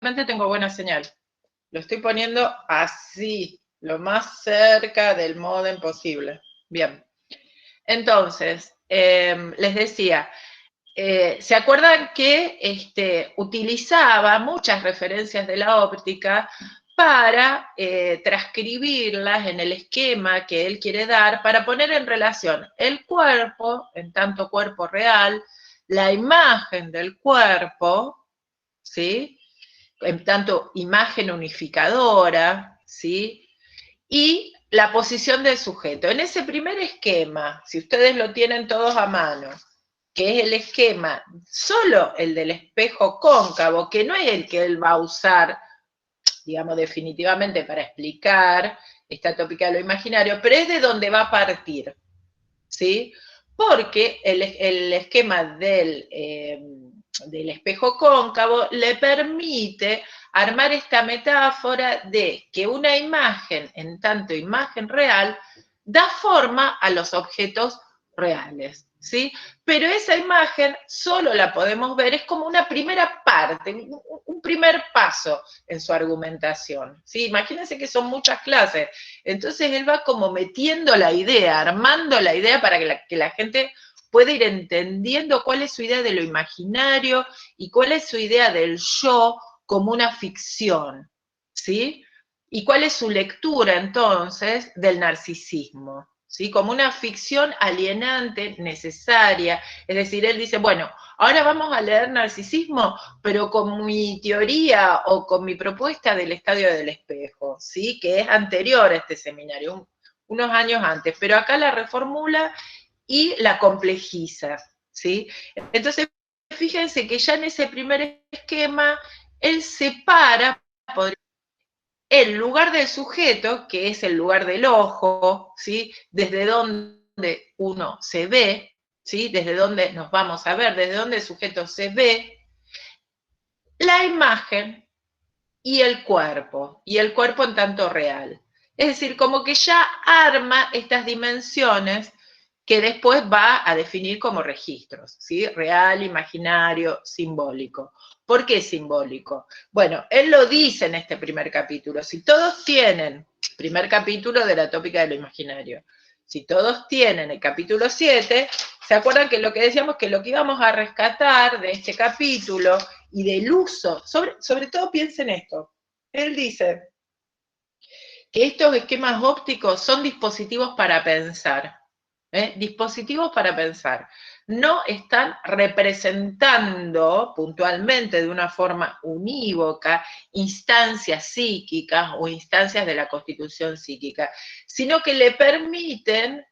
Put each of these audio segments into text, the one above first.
Felizmente tengo buena señal. Lo estoy poniendo así, lo más cerca del módem posible. Bien. Entonces, les decía, ¿se acuerdan que utilizaba muchas referencias de la óptica para transcribirlas en el esquema que él quiere dar, para poner en relación el cuerpo, en tanto cuerpo real, la imagen del cuerpo, ¿sí? En tanto imagen unificadora, ¿sí? Y la posición del sujeto. En ese primer esquema, si ustedes lo tienen todos a mano, que es el esquema, solo el del espejo cóncavo, que no es el que él va a usar, digamos, definitivamente para explicar esta tópica de lo imaginario, pero es de donde va a partir, ¿sí? Porque el esquema del espejo cóncavo le permite armar esta metáfora de que una imagen, en tanto imagen real, da forma a los objetos reales, ¿sí? Pero esa imagen solo la podemos ver, es como una primera parte, un primer paso en su argumentación, ¿sí? Imagínense que son muchas clases, entonces él va como metiendo la idea, armando la idea para que la gente pueda ir entendiendo cuál es su idea de lo imaginario y cuál es su idea del yo como una ficción, ¿sí? Y cuál es su lectura, entonces, del narcisismo, ¿sí? Como una ficción alienante, necesaria. Es decir, él dice, bueno, ahora vamos a leer Narcisismo, pero con mi teoría o con mi propuesta del estadio del espejo, ¿sí? Que es anterior a este seminario, unos años antes, pero acá la reformula y la complejiza, ¿sí? Entonces, fíjense que ya en ese primer esquema, él separa el lugar del sujeto, que es el lugar del ojo, ¿sí? Desde donde uno se ve, ¿sí? Desde donde nos vamos a ver, desde donde el sujeto se ve, la imagen y el cuerpo en tanto real. Es decir, como que ya arma estas dimensiones que después va a definir como registros, ¿sí? Real, imaginario, simbólico. ¿Por qué simbólico? Bueno, él lo dice en este primer capítulo. Si todos tienen, primer capítulo de la tópica de lo imaginario, si todos tienen el capítulo 7, ¿se acuerdan que lo que decíamos que lo que íbamos a rescatar de este capítulo y del uso, sobre todo piensen esto, él dice que estos esquemas ópticos son dispositivos para pensar, dispositivos para pensar, no están representando puntualmente de una forma unívoca instancias psíquicas o instancias de la constitución psíquica, sino que le permiten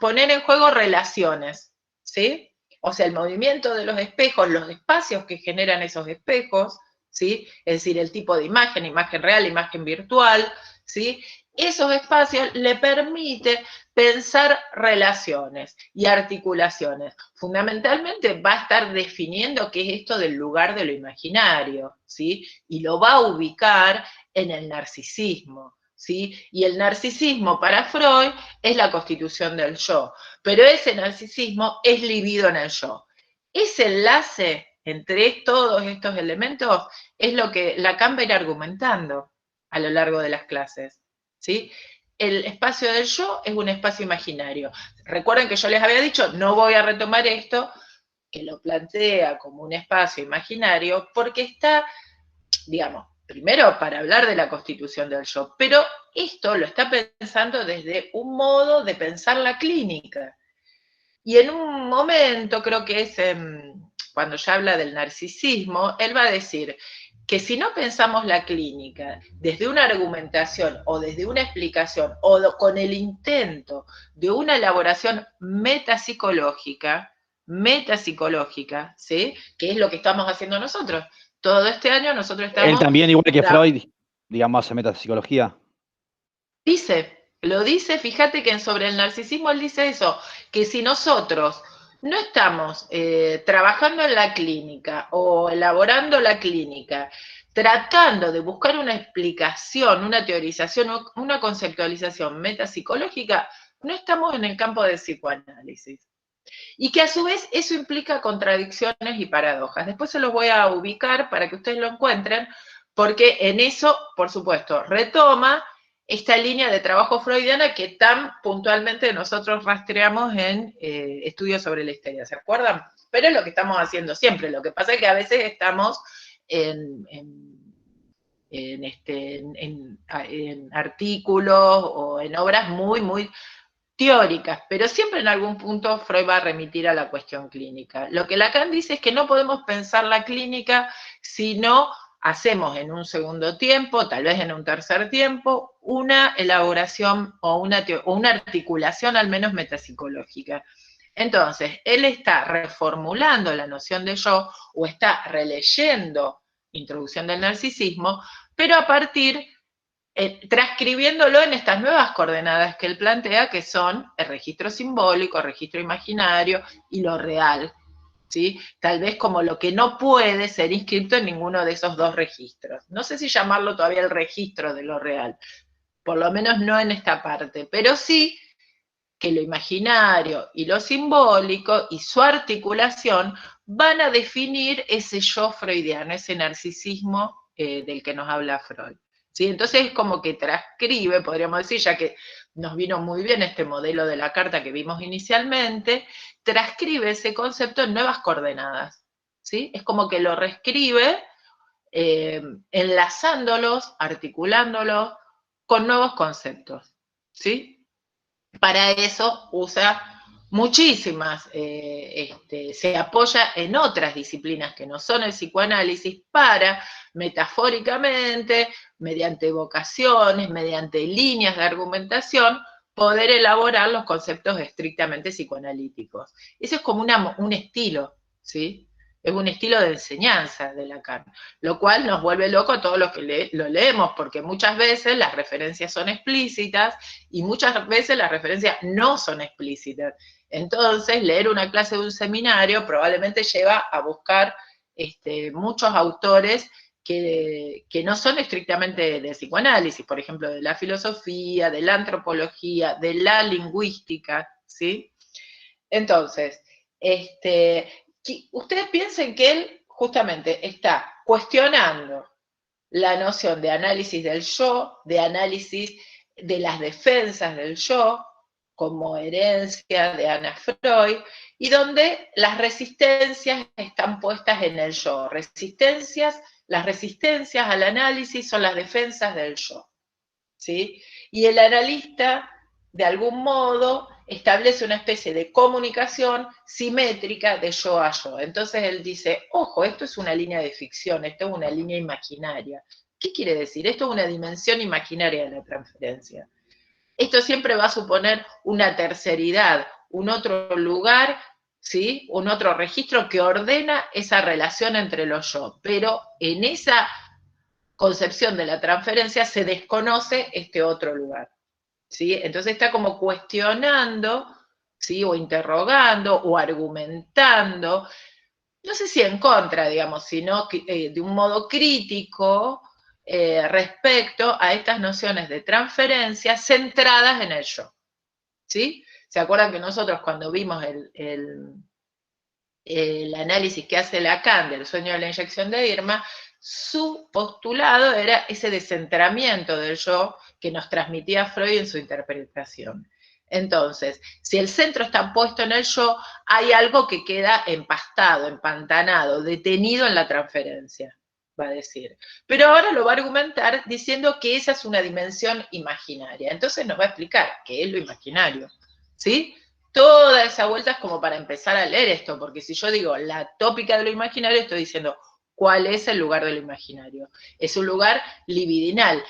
poner en juego relaciones, ¿sí? O sea, el movimiento de los espejos, los espacios que generan esos espejos, ¿sí? Es decir, el tipo de imagen, imagen real, imagen virtual, ¿sí? Esos espacios le permiten pensar relaciones y articulaciones. Fundamentalmente va a estar definiendo qué es esto del lugar de lo imaginario, ¿sí? Y lo va a ubicar en el narcisismo, ¿sí? Y el narcisismo para Freud es la constitución del yo, pero ese narcisismo es libido en el yo. Ese enlace entre todos estos elementos es lo que Lacan va a ir argumentando a lo largo de las clases, ¿sí? El espacio del yo es un espacio imaginario. Recuerden que yo les había dicho, no voy a retomar esto, que lo plantea como un espacio imaginario, porque está, digamos, primero para hablar de la constitución del yo, pero esto lo está pensando desde un modo de pensar la clínica. Y en un momento, creo que es cuando ya habla del narcisismo, él va a decir que si no pensamos la clínica desde una argumentación o desde una explicación o con el intento de una elaboración metapsicológica, ¿sí? Que es lo que estamos haciendo nosotros. Todo este año nosotros Él estamos... también, igual que Freud, digamos, hace metapsicología. Lo dice, fíjate que sobre el narcisismo él dice eso, que si nosotros no estamos trabajando en la clínica o elaborando la clínica, tratando de buscar una explicación, una teorización, una conceptualización metapsicológica, no estamos en el campo del psicoanálisis. Y que a su vez eso implica contradicciones y paradojas. Después se los voy a ubicar para que ustedes lo encuentren, porque en eso, por supuesto, retoma esta línea de trabajo freudiana que tan puntualmente nosotros rastreamos en estudios sobre la histeria, ¿se acuerdan? Pero es lo que estamos haciendo siempre, lo que pasa es que a veces estamos en artículos o en obras muy teóricas, pero siempre en algún punto Freud va a remitir a la cuestión clínica. Lo que Lacan dice es que no podemos pensar la clínica si no hacemos en un segundo tiempo, tal vez en un tercer tiempo, una elaboración o una articulación al menos metapsicológica. Entonces, él está reformulando la noción de yo o está releyendo Introducción del Narcisismo, pero a partir transcribiéndolo en estas nuevas coordenadas que él plantea, que son el registro simbólico, el registro imaginario y lo real, ¿sí? Tal vez como lo que no puede ser inscrito en ninguno de esos dos registros. No sé si llamarlo todavía el registro de lo real, por lo menos no en esta parte, pero sí que lo imaginario y lo simbólico y su articulación van a definir ese yo freudiano, ese narcisismo del que nos habla Freud. ¿Sí? Entonces es como que transcribe, podríamos decir, ya que nos vino muy bien este modelo de la carta que vimos inicialmente, transcribe ese concepto en nuevas coordenadas. ¿Sí? Es como que lo reescribe enlazándolos, articulándolos con nuevos conceptos. ¿Sí? Para eso usa muchísimas, se apoya en otras disciplinas que no son el psicoanálisis para, metafóricamente, mediante evocaciones, mediante líneas de argumentación, poder elaborar los conceptos estrictamente psicoanalíticos. Eso es como un estilo, ¿sí? Es un estilo de enseñanza de Lacan, lo cual nos vuelve loco a todos los que lo leemos, porque muchas veces las referencias son explícitas y muchas veces las referencias no son explícitas. Entonces, leer una clase de un seminario probablemente lleva a buscar muchos autores que no son estrictamente de psicoanálisis, por ejemplo, de la filosofía, de la antropología, de la lingüística, ¿sí? Entonces, ustedes piensen que él justamente está cuestionando la noción de análisis del yo, de análisis de las defensas del yo, como herencia de Anna Freud, y donde las resistencias están puestas en el yo. Las resistencias al análisis son las defensas del yo, ¿sí? Y el analista, de algún modo, establece una especie de comunicación simétrica de yo a yo. Entonces él dice, ojo, esto es una línea de ficción, esto es una línea imaginaria. ¿Qué quiere decir? Esto es una dimensión imaginaria de la transferencia. Esto siempre va a suponer una terceridad, un otro lugar, ¿sí? Un otro registro que ordena esa relación entre los yo. Pero en esa concepción de la transferencia se desconoce este otro lugar. ¿Sí? Entonces está como cuestionando, ¿sí? O interrogando, o argumentando, no sé si en contra, digamos, sino de un modo crítico respecto a estas nociones de transferencia centradas en el yo. ¿Sí? ¿Se acuerdan que nosotros cuando vimos el análisis que hace Lacan del sueño de la inyección de Irma, su postulado era ese descentramiento del yo que nos transmitía Freud en su interpretación. Entonces, si el centro está puesto en el yo, hay algo que queda empastado, empantanado, detenido en la transferencia, va a decir. Pero ahora lo va a argumentar diciendo que esa es una dimensión imaginaria. Entonces nos va a explicar qué es lo imaginario, ¿sí? Toda esa vuelta es como para empezar a leer esto, porque si yo digo la tópica de lo imaginario, estoy diciendo cuál es el lugar de lo imaginario. Es un lugar libidinal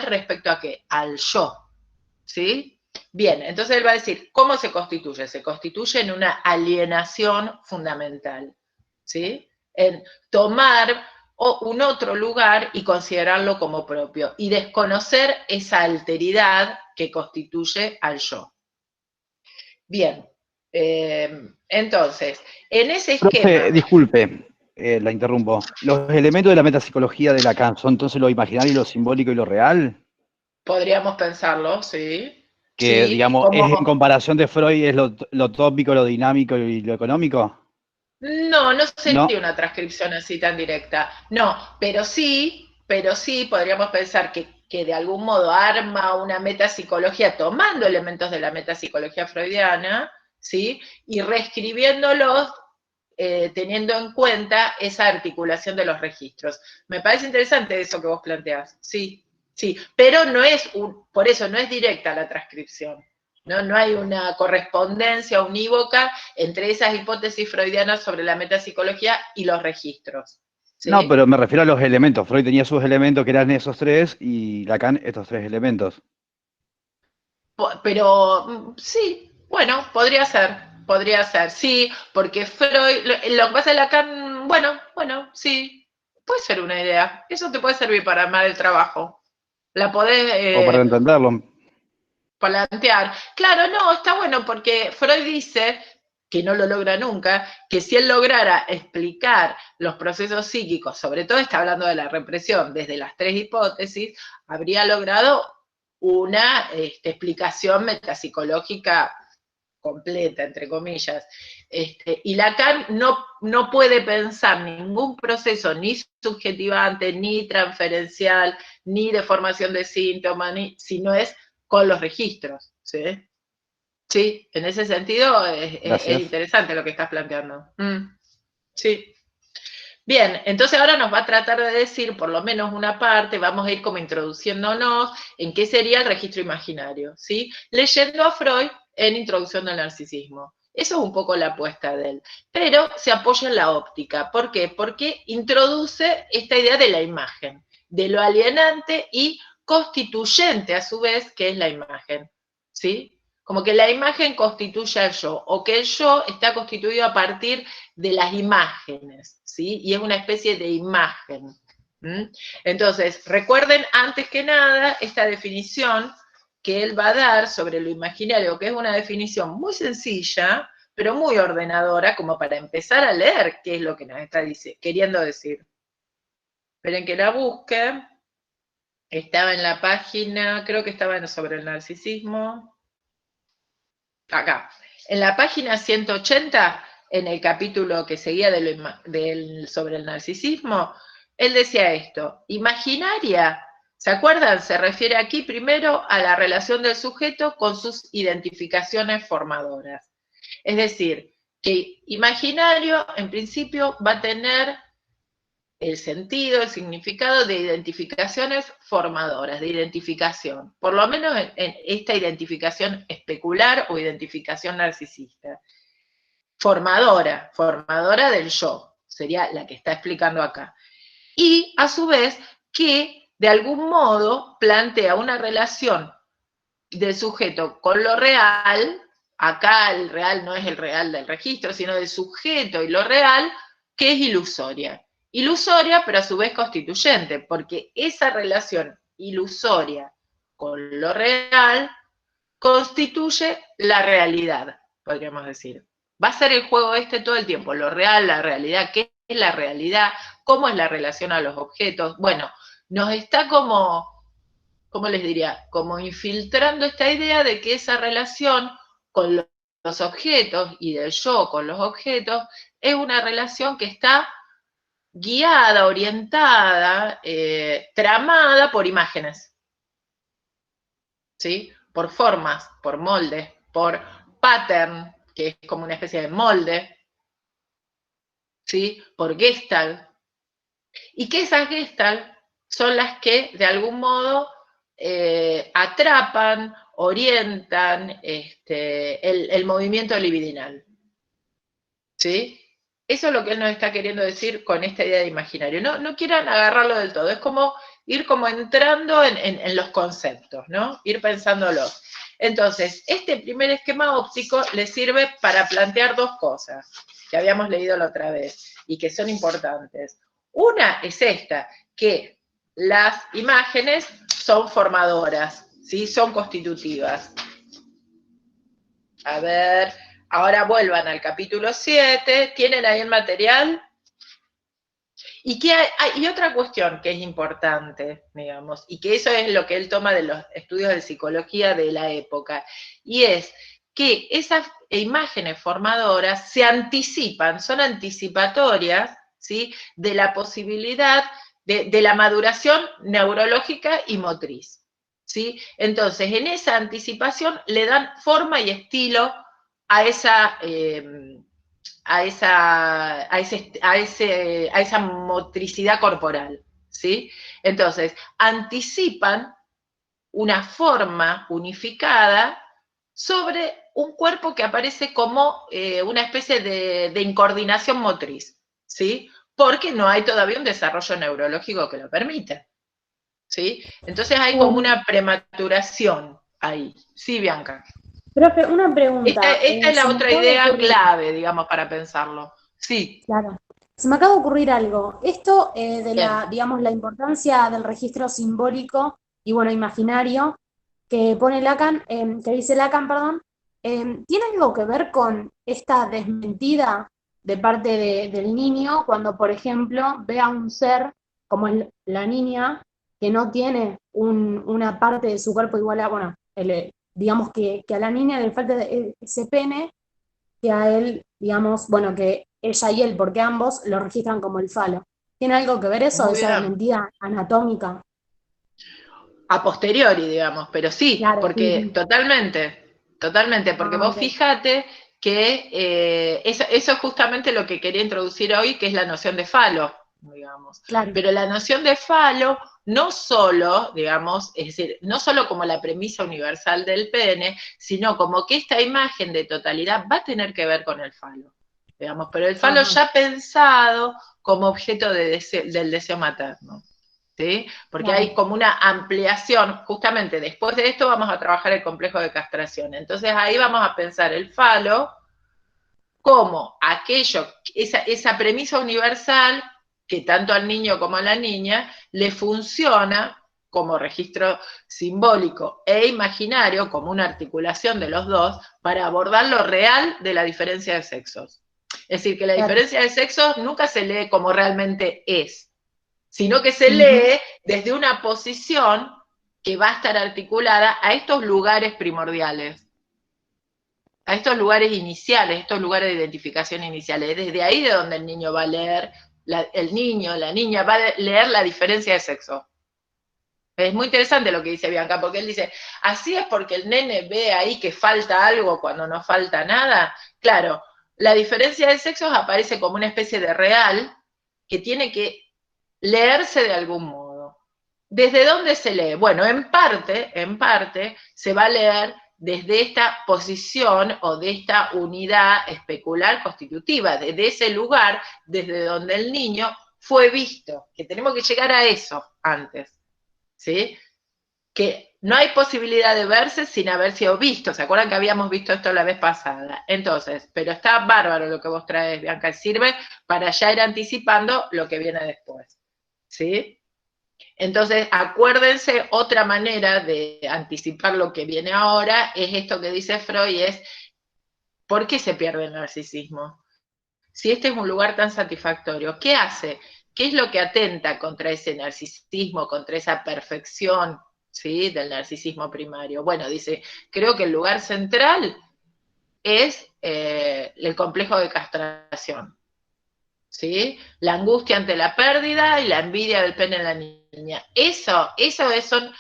respecto a qué, al yo, ¿sí? Bien, entonces él va a decir, ¿cómo se constituye? Se constituye en una alienación fundamental, ¿sí? En tomar un otro lugar y considerarlo como propio, y desconocer esa alteridad que constituye al yo. Bien, entonces, en ese esquema... Profe, disculpe, la interrumpo. ¿Los elementos de la metapsicología de Lacan son entonces lo imaginario, lo simbólico y lo real? Podríamos pensarlo, sí. Que, ¿sí? digamos, es en Como, comparación de Freud, es lo tópico, lo dinámico y lo económico. no, no ¿No? sería una transcripción así tan directa. No, pero sí podríamos pensar que de algún modo arma una metapsicología tomando elementos de la metapsicología freudiana, ¿sí? Y reescribiéndolos teniendo en cuenta esa articulación de los registros. Me parece interesante eso que vos planteás, sí, sí, pero no es por eso no es directa la transcripción. ¿No? No hay una correspondencia unívoca entre esas hipótesis freudianas sobre la metapsicología y los registros. No, ¿Sí? pero me refiero a los elementos. Freud tenía sus elementos que eran esos tres y Lacan estos tres elementos. Pero sí, bueno, podría ser, sí, porque Freud, lo que pasa es Lacan, bueno, sí, puede ser una idea. Eso te puede servir para armar el trabajo. La podés O para entenderlo. plantear. Claro, no, está bueno porque Freud dice que no lo logra nunca, que si él lograra explicar los procesos psíquicos, sobre todo está hablando de la represión, desde las tres hipótesis, habría logrado una explicación metapsicológica completa, entre comillas. Y Lacan no puede pensar ningún proceso ni subjetivante, ni transferencial, ni de formación de síntomas, si no es con los registros. ¿Sí? Sí, en ese sentido es Gracias. interesante lo que estás planteando. Sí. Bien, entonces ahora nos va a tratar de decir por lo menos una parte, vamos a ir como introduciéndonos en qué sería el registro imaginario, ¿sí? Leyendo a Freud en Introducción al Narcisismo. Eso es un poco la apuesta de él. Pero se apoya en la óptica. ¿Por qué? Porque introduce esta idea de la imagen, de lo alienante y constituyente a su vez, que es la imagen, ¿sí? Como que la imagen constituye al yo, o que el yo está constituido a partir de las imágenes, ¿sí? Y es una especie de imagen. Entonces, recuerden antes que nada esta definición que él va a dar sobre lo imaginario, que es una definición muy sencilla, pero muy ordenadora, como para empezar a leer qué es lo que nos está queriendo decir. Esperen que la busque. Estaba en la página, creo que estaba sobre el narcisismo. Acá. En la página 180, en el capítulo que seguía sobre el narcisismo, él decía esto: imaginaria, ¿se acuerdan? Se refiere aquí primero a la relación del sujeto con sus identificaciones formadoras. Es decir, que imaginario en principio va a tener el sentido, el significado de identificaciones formadoras, de identificación, por lo menos en esta identificación especular o identificación narcisista. Formadora del yo, sería la que está explicando acá. Y a su vez que de algún modo plantea una relación del sujeto con lo real, acá el real no es el real del registro, sino del sujeto y lo real, que es ilusoria. Ilusoria, pero a su vez constituyente, porque esa relación ilusoria con lo real constituye la realidad, podríamos decir. Va a ser el juego este todo el tiempo, lo real, la realidad, qué es la realidad, cómo es la relación a los objetos. Bueno, nos está como, ¿cómo les diría? Como infiltrando esta idea de que esa relación con los objetos y del yo con los objetos es una relación que está guiada, orientada, tramada por imágenes, ¿sí? Por formas, por moldes, por pattern, que es como una especie de molde, ¿sí? Por gestalt. Y que esas gestalt son las que de algún modo atrapan, orientan el movimiento libidinal. ¿Sí? Eso es lo que él nos está queriendo decir con esta idea de imaginario. No quieran agarrarlo del todo, es como ir como entrando en los conceptos, ¿no? Ir pensándolo. Entonces, este primer esquema óptico le sirve para plantear dos cosas que habíamos leído la otra vez y que son importantes. Una es esta, que las imágenes son formadoras, ¿sí? Son constitutivas. A ver, ahora vuelvan al capítulo 7, ¿tienen ahí el material? Y otra cuestión que es importante, digamos, y que eso es lo que él toma de los estudios de psicología de la época, y es que esas imágenes formadoras se anticipan, son anticipatorias, ¿sí?, de la posibilidad de la maduración neurológica y motriz, ¿sí? Entonces, en esa anticipación le dan forma y estilo a esa... a esa motricidad corporal, ¿sí? Entonces, anticipan una forma unificada sobre un cuerpo que aparece como una especie de incoordinación motriz, ¿sí? Porque no hay todavía un desarrollo neurológico que lo permita, ¿sí? Entonces hay como una prematuración ahí. Sí, Bianca. Profe, una pregunta. Esta es la Se me otra acaba de idea ocurrir. clave, digamos, para pensarlo. Sí. Claro. Se me acaba de ocurrir algo. Esto de Bien. digamos, la importancia del registro simbólico y, bueno, imaginario que pone Lacan, que dice Lacan, perdón, ¿tiene algo que ver con esta desmentida de parte del niño cuando, por ejemplo, ve a un ser como la niña que no tiene una parte de su cuerpo igual a, bueno, digamos que a la niña le falta ese pene, que a él, digamos, bueno, que ella y él, porque ambos lo registran como el falo? ¿Tiene algo que ver eso, Muy esa bien. desmentida anatómica? A posteriori, digamos, pero sí, Claro, sí, porque sí. totalmente, porque Ah, vos ok. fíjate que eso es justamente lo que quería introducir hoy, que es la noción de falo, digamos. Claro. Pero la noción de falo no solo, digamos, es decir, no solo como la premisa universal del pene, sino como que esta imagen de totalidad va a tener que ver con el falo, digamos, pero el falo Ajá, ya pensado como objeto del deseo materno. ¿Sí? Porque claro. hay como una ampliación, justamente después de esto vamos a trabajar el complejo de castración. Entonces ahí vamos a pensar el falo como aquello, esa premisa universal que tanto al niño como a la niña le funciona como registro simbólico e imaginario, como una articulación de los dos, para abordar lo real de la diferencia de sexos. Es decir, que la Claro. diferencia de sexos nunca se lee como realmente es, sino que se Ujú. lee desde una posición que va a estar articulada a estos lugares primordiales, a estos lugares iniciales, estos lugares de identificación iniciales. Desde ahí de donde el niño va a leer, el niño, la niña va a leer la diferencia de sexo. Es muy interesante lo que dice Bianca, porque él dice, así es porque el nene ve ahí que falta algo cuando no falta nada. Claro, la diferencia de sexos aparece como una especie de real que tiene que leerse de algún modo. ¿Desde dónde se lee? Bueno, en parte, se va a leer desde esta posición o de esta unidad especular constitutiva, desde ese lugar desde donde el niño fue visto, que tenemos que llegar a eso antes, ¿sí? Que no hay posibilidad de verse sin haber sido visto. ¿Se acuerdan que habíamos visto esto la vez pasada? Entonces, pero está bárbaro lo que vos traes, Bianca, sirve para ya ir anticipando lo que viene después, ¿sí? Entonces, acuérdense, otra manera de anticipar lo que viene ahora es esto que dice Freud, es ¿por qué se pierde el narcisismo? Si este es un lugar tan satisfactorio, ¿qué hace? ¿Qué es lo que atenta contra ese narcisismo, contra esa perfección, ¿sí?, del narcisismo primario? Bueno, dice, creo que el lugar central es el complejo de castración, ¿sí? La angustia ante la pérdida y la envidia del pene en la niña. Eso son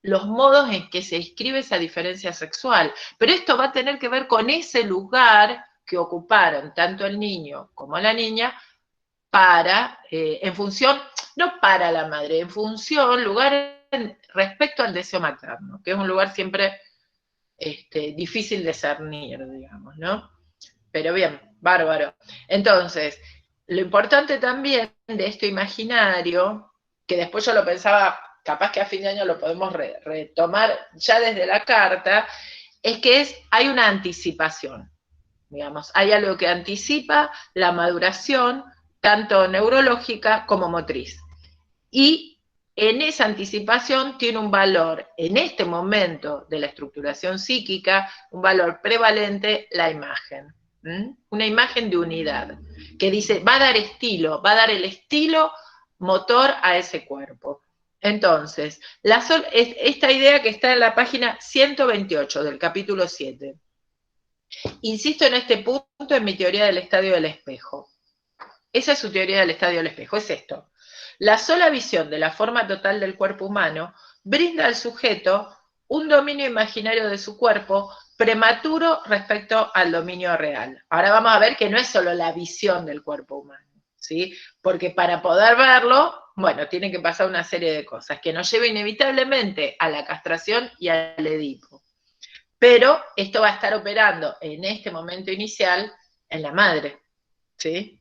los modos en que se inscribe esa diferencia sexual. Pero esto va a tener que ver con ese lugar que ocuparon tanto el niño como la niña para, en función, no para la madre, en función, respecto al deseo materno, que es un lugar siempre difícil de cernir, digamos, ¿no? Pero bien, bárbaro. Entonces, lo importante también de esto imaginario, que después yo lo pensaba, capaz que a fin de año lo podemos retomar ya desde la carta, es que hay una anticipación, digamos, hay algo que anticipa la maduración, tanto neurológica como motriz. Y en esa anticipación tiene un valor, en este momento de la estructuración psíquica, un valor prevalente la imagen. Una imagen de unidad, que dice, va a dar estilo, va a dar el estilo motor a ese cuerpo. Entonces, esta idea que está en la página 128 del capítulo 7. Insisto en este punto en mi teoría del estadio del espejo. Esa es su teoría del estadio del espejo, es esto. La sola visión de la forma total del cuerpo humano brinda al sujeto un dominio imaginario de su cuerpo prematuro respecto al dominio real. Ahora vamos a ver que no es solo la visión del cuerpo humano, ¿sí? Porque para poder verlo, bueno, tiene que pasar una serie de cosas que nos lleva inevitablemente a la castración y al Edipo. Pero esto va a estar operando en este momento inicial en la madre, ¿sí?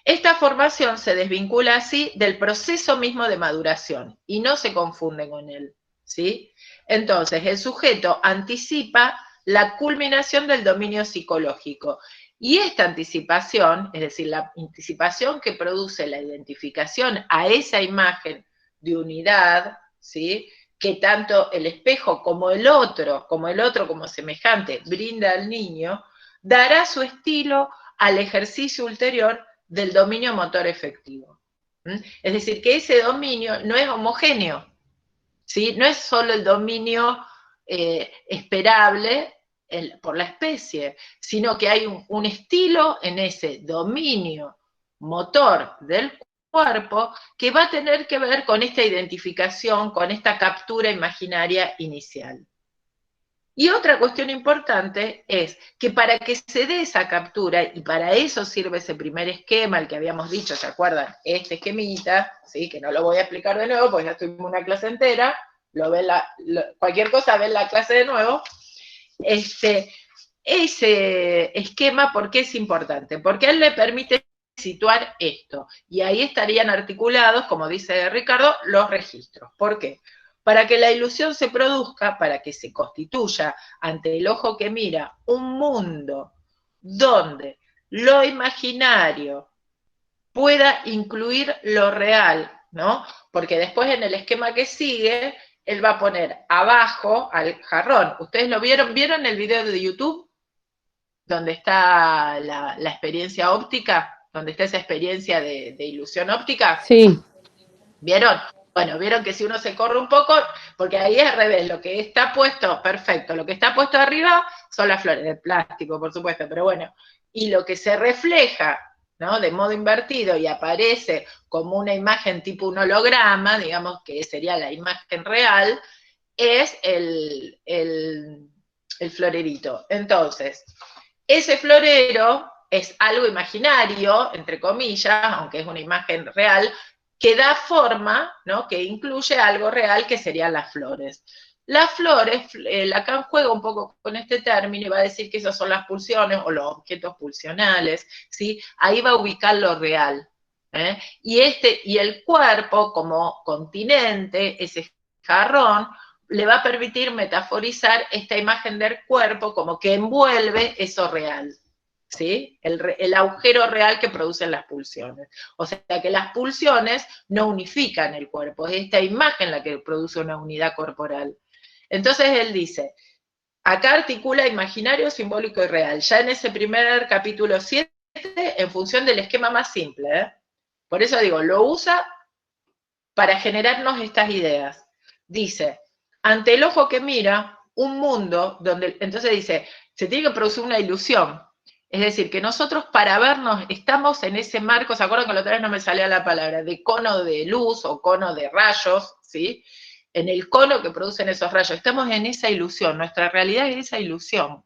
Esta formación se desvincula así del proceso mismo de maduración y no se confunde con él, ¿sí? Entonces, el sujeto anticipa la culminación del dominio psicológico. Y esta anticipación, es decir, la anticipación que produce la identificación a esa imagen de unidad, ¿sí? Que tanto el espejo como el otro como semejante brinda al niño, dará su estilo al ejercicio ulterior del dominio motor efectivo. Es decir, que ese dominio no es homogéneo, ¿sí? No es solo el dominio esperable por la especie, sino que hay un estilo en ese dominio motor del cuerpo que va a tener que ver con esta identificación, con esta captura imaginaria inicial. Y otra cuestión importante es que para que se dé esa captura, y para eso sirve ese primer esquema, el que habíamos dicho, ¿se acuerdan? Este esquemita, ¿sí? Que no lo voy a explicar de nuevo, porque ya tuvimos una clase entera, cualquier cosa ven la clase de nuevo. Ese esquema, ¿por qué es importante? Porque él le permite situar esto, y ahí estarían articulados, como dice Ricardo, los registros. ¿Por qué? Para que la ilusión se produzca, para que se constituya ante el ojo que mira un mundo donde lo imaginario pueda incluir lo real, ¿no? Porque después en el esquema que sigue, él va a poner abajo al jarrón. ¿Ustedes lo vieron? ¿Vieron el video de YouTube? Donde está la experiencia óptica, donde está esa experiencia de ilusión óptica. Sí. ¿Vieron? Bueno, vieron que si uno se corre un poco, porque ahí es al revés, lo que está puesto, perfecto, lo que está puesto arriba son las flores de plástico, por supuesto, pero bueno, y lo que se refleja, ¿no? De modo invertido y aparece como una imagen tipo un holograma, digamos que sería la imagen real, es el florerito. Entonces, ese florero es algo imaginario, entre comillas, aunque es una imagen real, que da forma, ¿no? Que incluye algo real que serían las flores. Las flores, Lacan juega un poco con este término y va a decir que esas son las pulsiones o los objetos pulsionales, ¿sí? Ahí va a ubicar lo real. Y el cuerpo como continente, ese jarrón, le va a permitir metaforizar esta imagen del cuerpo como que envuelve eso real. ¿Sí? El agujero real que producen las pulsiones. O sea que las pulsiones no unifican el cuerpo, es esta imagen la que produce una unidad corporal. Entonces él dice, acá articula imaginario, simbólico y real, ya en ese primer capítulo 7, en función del esquema más simple. Por eso digo, lo usa para generarnos estas ideas. Dice, ante el ojo que mira, un mundo donde, entonces dice, se tiene que producir una ilusión. Es decir, que nosotros para vernos estamos en ese marco, ¿se acuerdan que la otra vez no me salía la palabra? De cono de luz o cono de rayos, ¿sí? En el cono que producen esos rayos, estamos en esa ilusión, nuestra realidad es esa ilusión,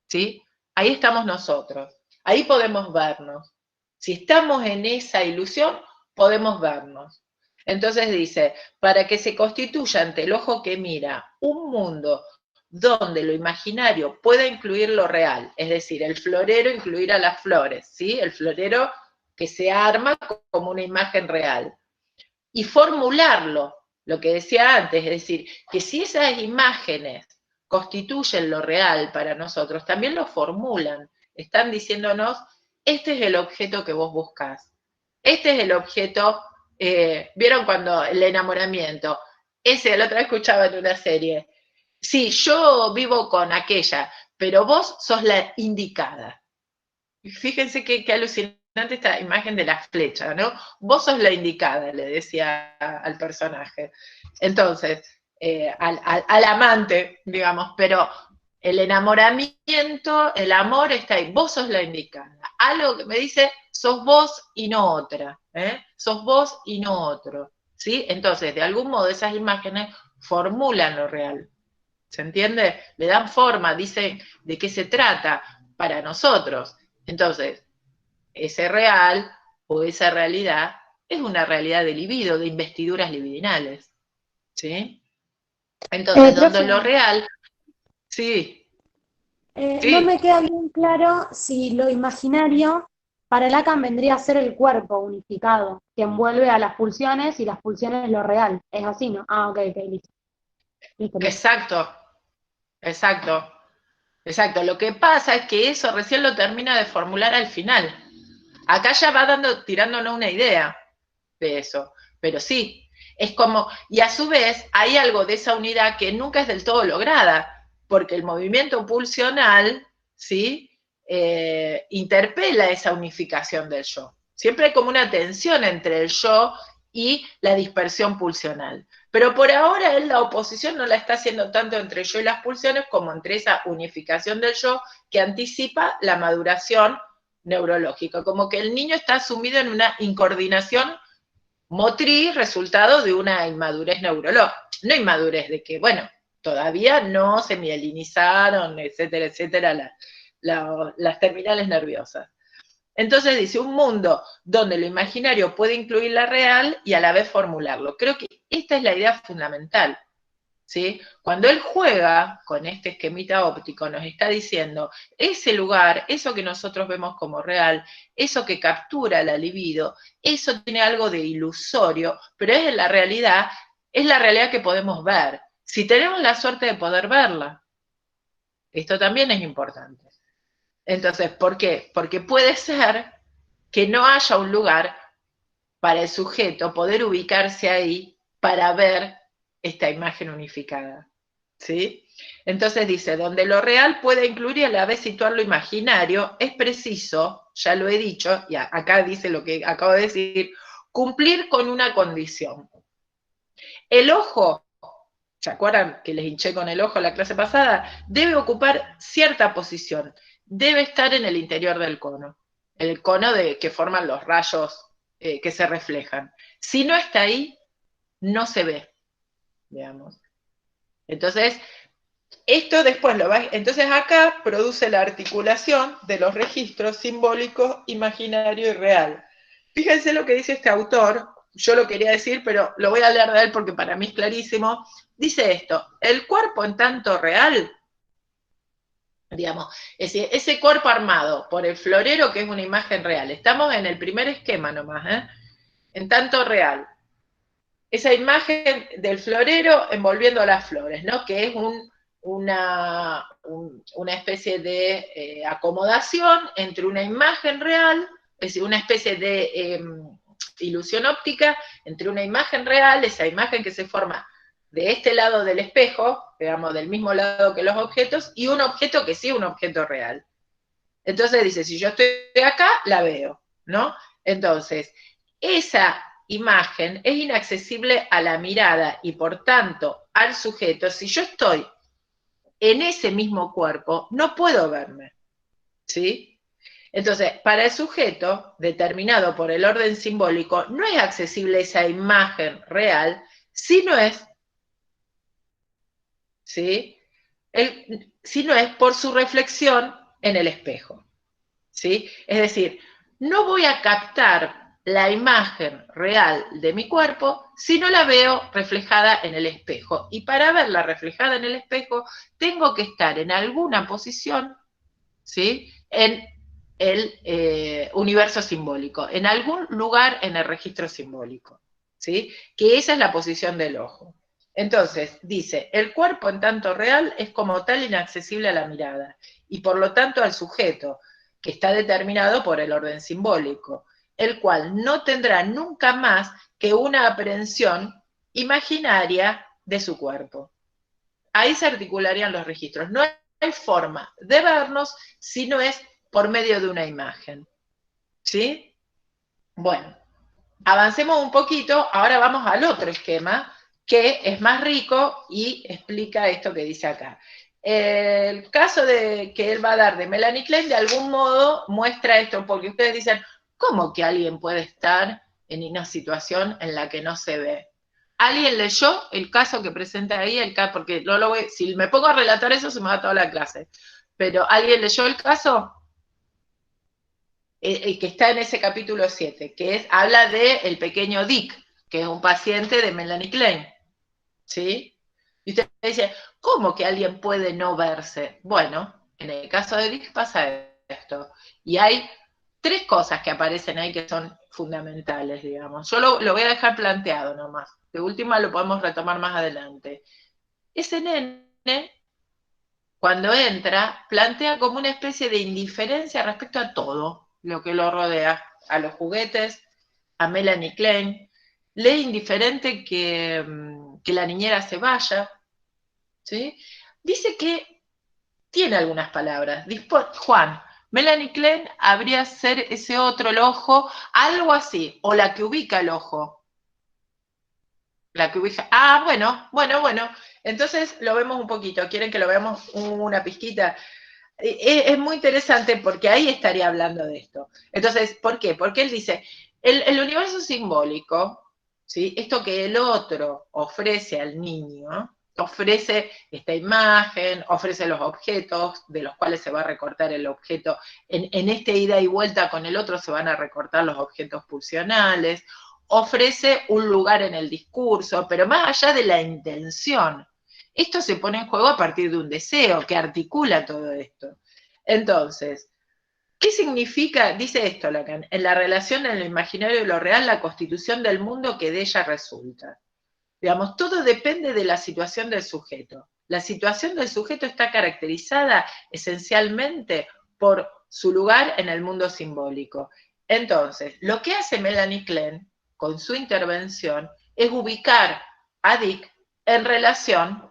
¿sí? Ahí estamos nosotros, ahí podemos vernos. Si estamos en esa ilusión, podemos vernos. Entonces dice, para que se constituya ante el ojo que mira un mundo donde lo imaginario pueda incluir lo real, es decir, el florero incluir a las flores, ¿sí? El florero que se arma como una imagen real. Y formularlo, lo que decía antes, es decir, que si esas imágenes constituyen lo real para nosotros, también lo formulan. Están diciéndonos, este es el objeto que vos buscás. Este es el objeto, ¿vieron cuando el enamoramiento? La otra vez escuchaba en una serie, sí, yo vivo con aquella, pero vos sos la indicada. fíjense qué alucinante esta imagen de la flecha, ¿no? Vos sos la indicada, le decía al personaje. Entonces, al amante, digamos, pero el enamoramiento, el amor está ahí, vos sos la indicada. Algo que me dice, sos vos y no otra, ¿eh? Sos vos y no otro, ¿sí? Entonces, de algún modo esas imágenes formulan lo real, ¿se entiende? Le dan forma, dicen de qué se trata para nosotros. Entonces, ese real o esa realidad es una realidad de libido, de investiduras libidinales, ¿sí? Entonces, donde Profe, lo real, sí, no me sí, queda bien claro si lo imaginario para Lacan vendría a ser el cuerpo unificado, que envuelve a las pulsiones y las pulsiones lo real. Es así, ¿no? Ah, ok, ok, listo. Listo, listo. exacto, exacto, exacto. Lo que pasa es que eso recién lo termina de formular al final. Acá ya va tirándonos una idea de eso, pero sí, es como, y a su vez hay algo de esa unidad que nunca es del todo lograda, porque el movimiento pulsional, ¿sí? Interpela esa unificación del yo. Siempre hay como una tensión entre el yo y la dispersión pulsional. Pero por ahora él la oposición no la está haciendo tanto entre yo y las pulsiones como entre esa unificación del yo que anticipa la maduración neurológica, como que el niño está sumido en una incoordinación motriz, resultado de una inmadurez neurológica. No inmadurez de que, bueno, todavía no se mielinizaron, etcétera, etcétera, las terminales nerviosas. Entonces dice, un mundo donde lo imaginario puede incluir la real y a la vez formularlo. Creo que esta es la idea fundamental. ¿Sí? Cuando él juega con este esquemita óptico, nos está diciendo, ese lugar, eso que nosotros vemos como real, eso que captura la libido, eso tiene algo de ilusorio, pero es la realidad que podemos ver. Si tenemos la suerte de poder verla, esto también es importante. Entonces, ¿por qué? Porque puede ser que no haya un lugar para el sujeto poder ubicarse ahí para ver esta imagen unificada. ¿Sí? Entonces dice, donde lo real puede incluir y a la vez situar lo imaginario, es preciso, ya lo he dicho, y acá dice lo que acabo de decir, cumplir con una condición. El ojo, ¿se acuerdan que les hinché con el ojo la clase pasada? Debe ocupar cierta posición, debe estar en el interior del cono, el cono que forman los rayos que se reflejan. Si no está ahí, no se ve, digamos. Entonces, esto después lo va, entonces acá produce la articulación de los registros simbólico, imaginario y real. Fíjense lo que dice este autor, yo lo quería decir, pero lo voy a leer de él porque para mí es clarísimo. Dice esto, el cuerpo en tanto real, digamos, es decir, ese cuerpo armado por el florero que es una imagen real, estamos en el primer esquema nomás, en tanto real. Esa imagen del florero envolviendo las flores, ¿no? Que es una especie de acomodación entre una imagen real, es decir, una especie de ilusión óptica entre una imagen real, esa imagen que se forma de este lado del espejo, digamos, del mismo lado que los objetos, y un objeto que sí es un objeto real. Entonces dice, si yo estoy acá, la veo, ¿no? Entonces, esa imagen es inaccesible a la mirada y por tanto al sujeto. Si yo estoy en ese mismo cuerpo, no puedo verme, ¿sí? Entonces, para el sujeto, determinado por el orden simbólico, no es accesible esa imagen real, si no es, ¿sí? Si no es por su reflexión en el espejo, ¿sí? Es decir, no voy a captar la imagen real de mi cuerpo si no la veo reflejada en el espejo. Y para verla reflejada en el espejo, tengo que estar en alguna posición, ¿sí? En el universo simbólico, en algún lugar en el registro simbólico, ¿sí? Que esa es la posición del ojo. Entonces, dice, el cuerpo en tanto real es como tal inaccesible a la mirada y por lo tanto al sujeto, que está determinado por el orden simbólico, el cual no tendrá nunca más que una aprehensión imaginaria de su cuerpo. Ahí se articularían los registros. No hay forma de vernos si no es por medio de una imagen. ¿Sí? Bueno, avancemos un poquito, ahora vamos al otro esquema, que es más rico y explica esto que dice acá. El caso que él va a dar de Melanie Klein, de algún modo muestra esto, porque ustedes dicen, ¿cómo que alguien puede estar en una situación en la que no se ve? ¿Alguien leyó el caso que presenta ahí? Porque no lo voy, si me pongo a relatar eso, se me va toda la clase. Pero ¿alguien leyó el caso? El que está en ese capítulo 7, que habla de el pequeño Dick, que es un paciente de Melanie Klein. ¿Sí? Y usted dice, ¿cómo que alguien puede no verse? Bueno, en el caso de Dick pasa esto. Y hay 3 cosas que aparecen ahí que son fundamentales, digamos. Yo lo voy a dejar planteado nomás. De última lo podemos retomar más adelante. Ese nene, cuando entra, plantea como una especie de indiferencia respecto a todo lo que lo rodea, a los juguetes, a Melanie Klein. Le es indiferente que la niñera se vaya, ¿sí? Dice que tiene algunas palabras. Juan, Melanie Klein habría ser ese otro, el ojo, algo así, o la que ubica el ojo. La que ubica, bueno. Entonces lo vemos un poquito. ¿Quieren que lo veamos una pizquita? Es muy interesante porque ahí estaría hablando de esto. Entonces, ¿por qué? Porque él dice, el universo simbólico, ¿sí? Esto que el otro ofrece al niño, ofrece esta imagen, ofrece los objetos de los cuales se va a recortar el objeto. En este ida y vuelta con el otro se van a recortar los objetos pulsionales, ofrece un lugar en el discurso, pero más allá de la intención. Esto se pone en juego a partir de un deseo que articula todo esto. Entonces, ¿qué significa? Dice esto Lacan, en la relación en lo imaginario y lo real, la constitución del mundo que de ella resulta. Digamos, todo depende de la situación del sujeto. La situación del sujeto está caracterizada esencialmente por su lugar en el mundo simbólico. Entonces, lo que hace Melanie Klein con su intervención es ubicar a Dick en relación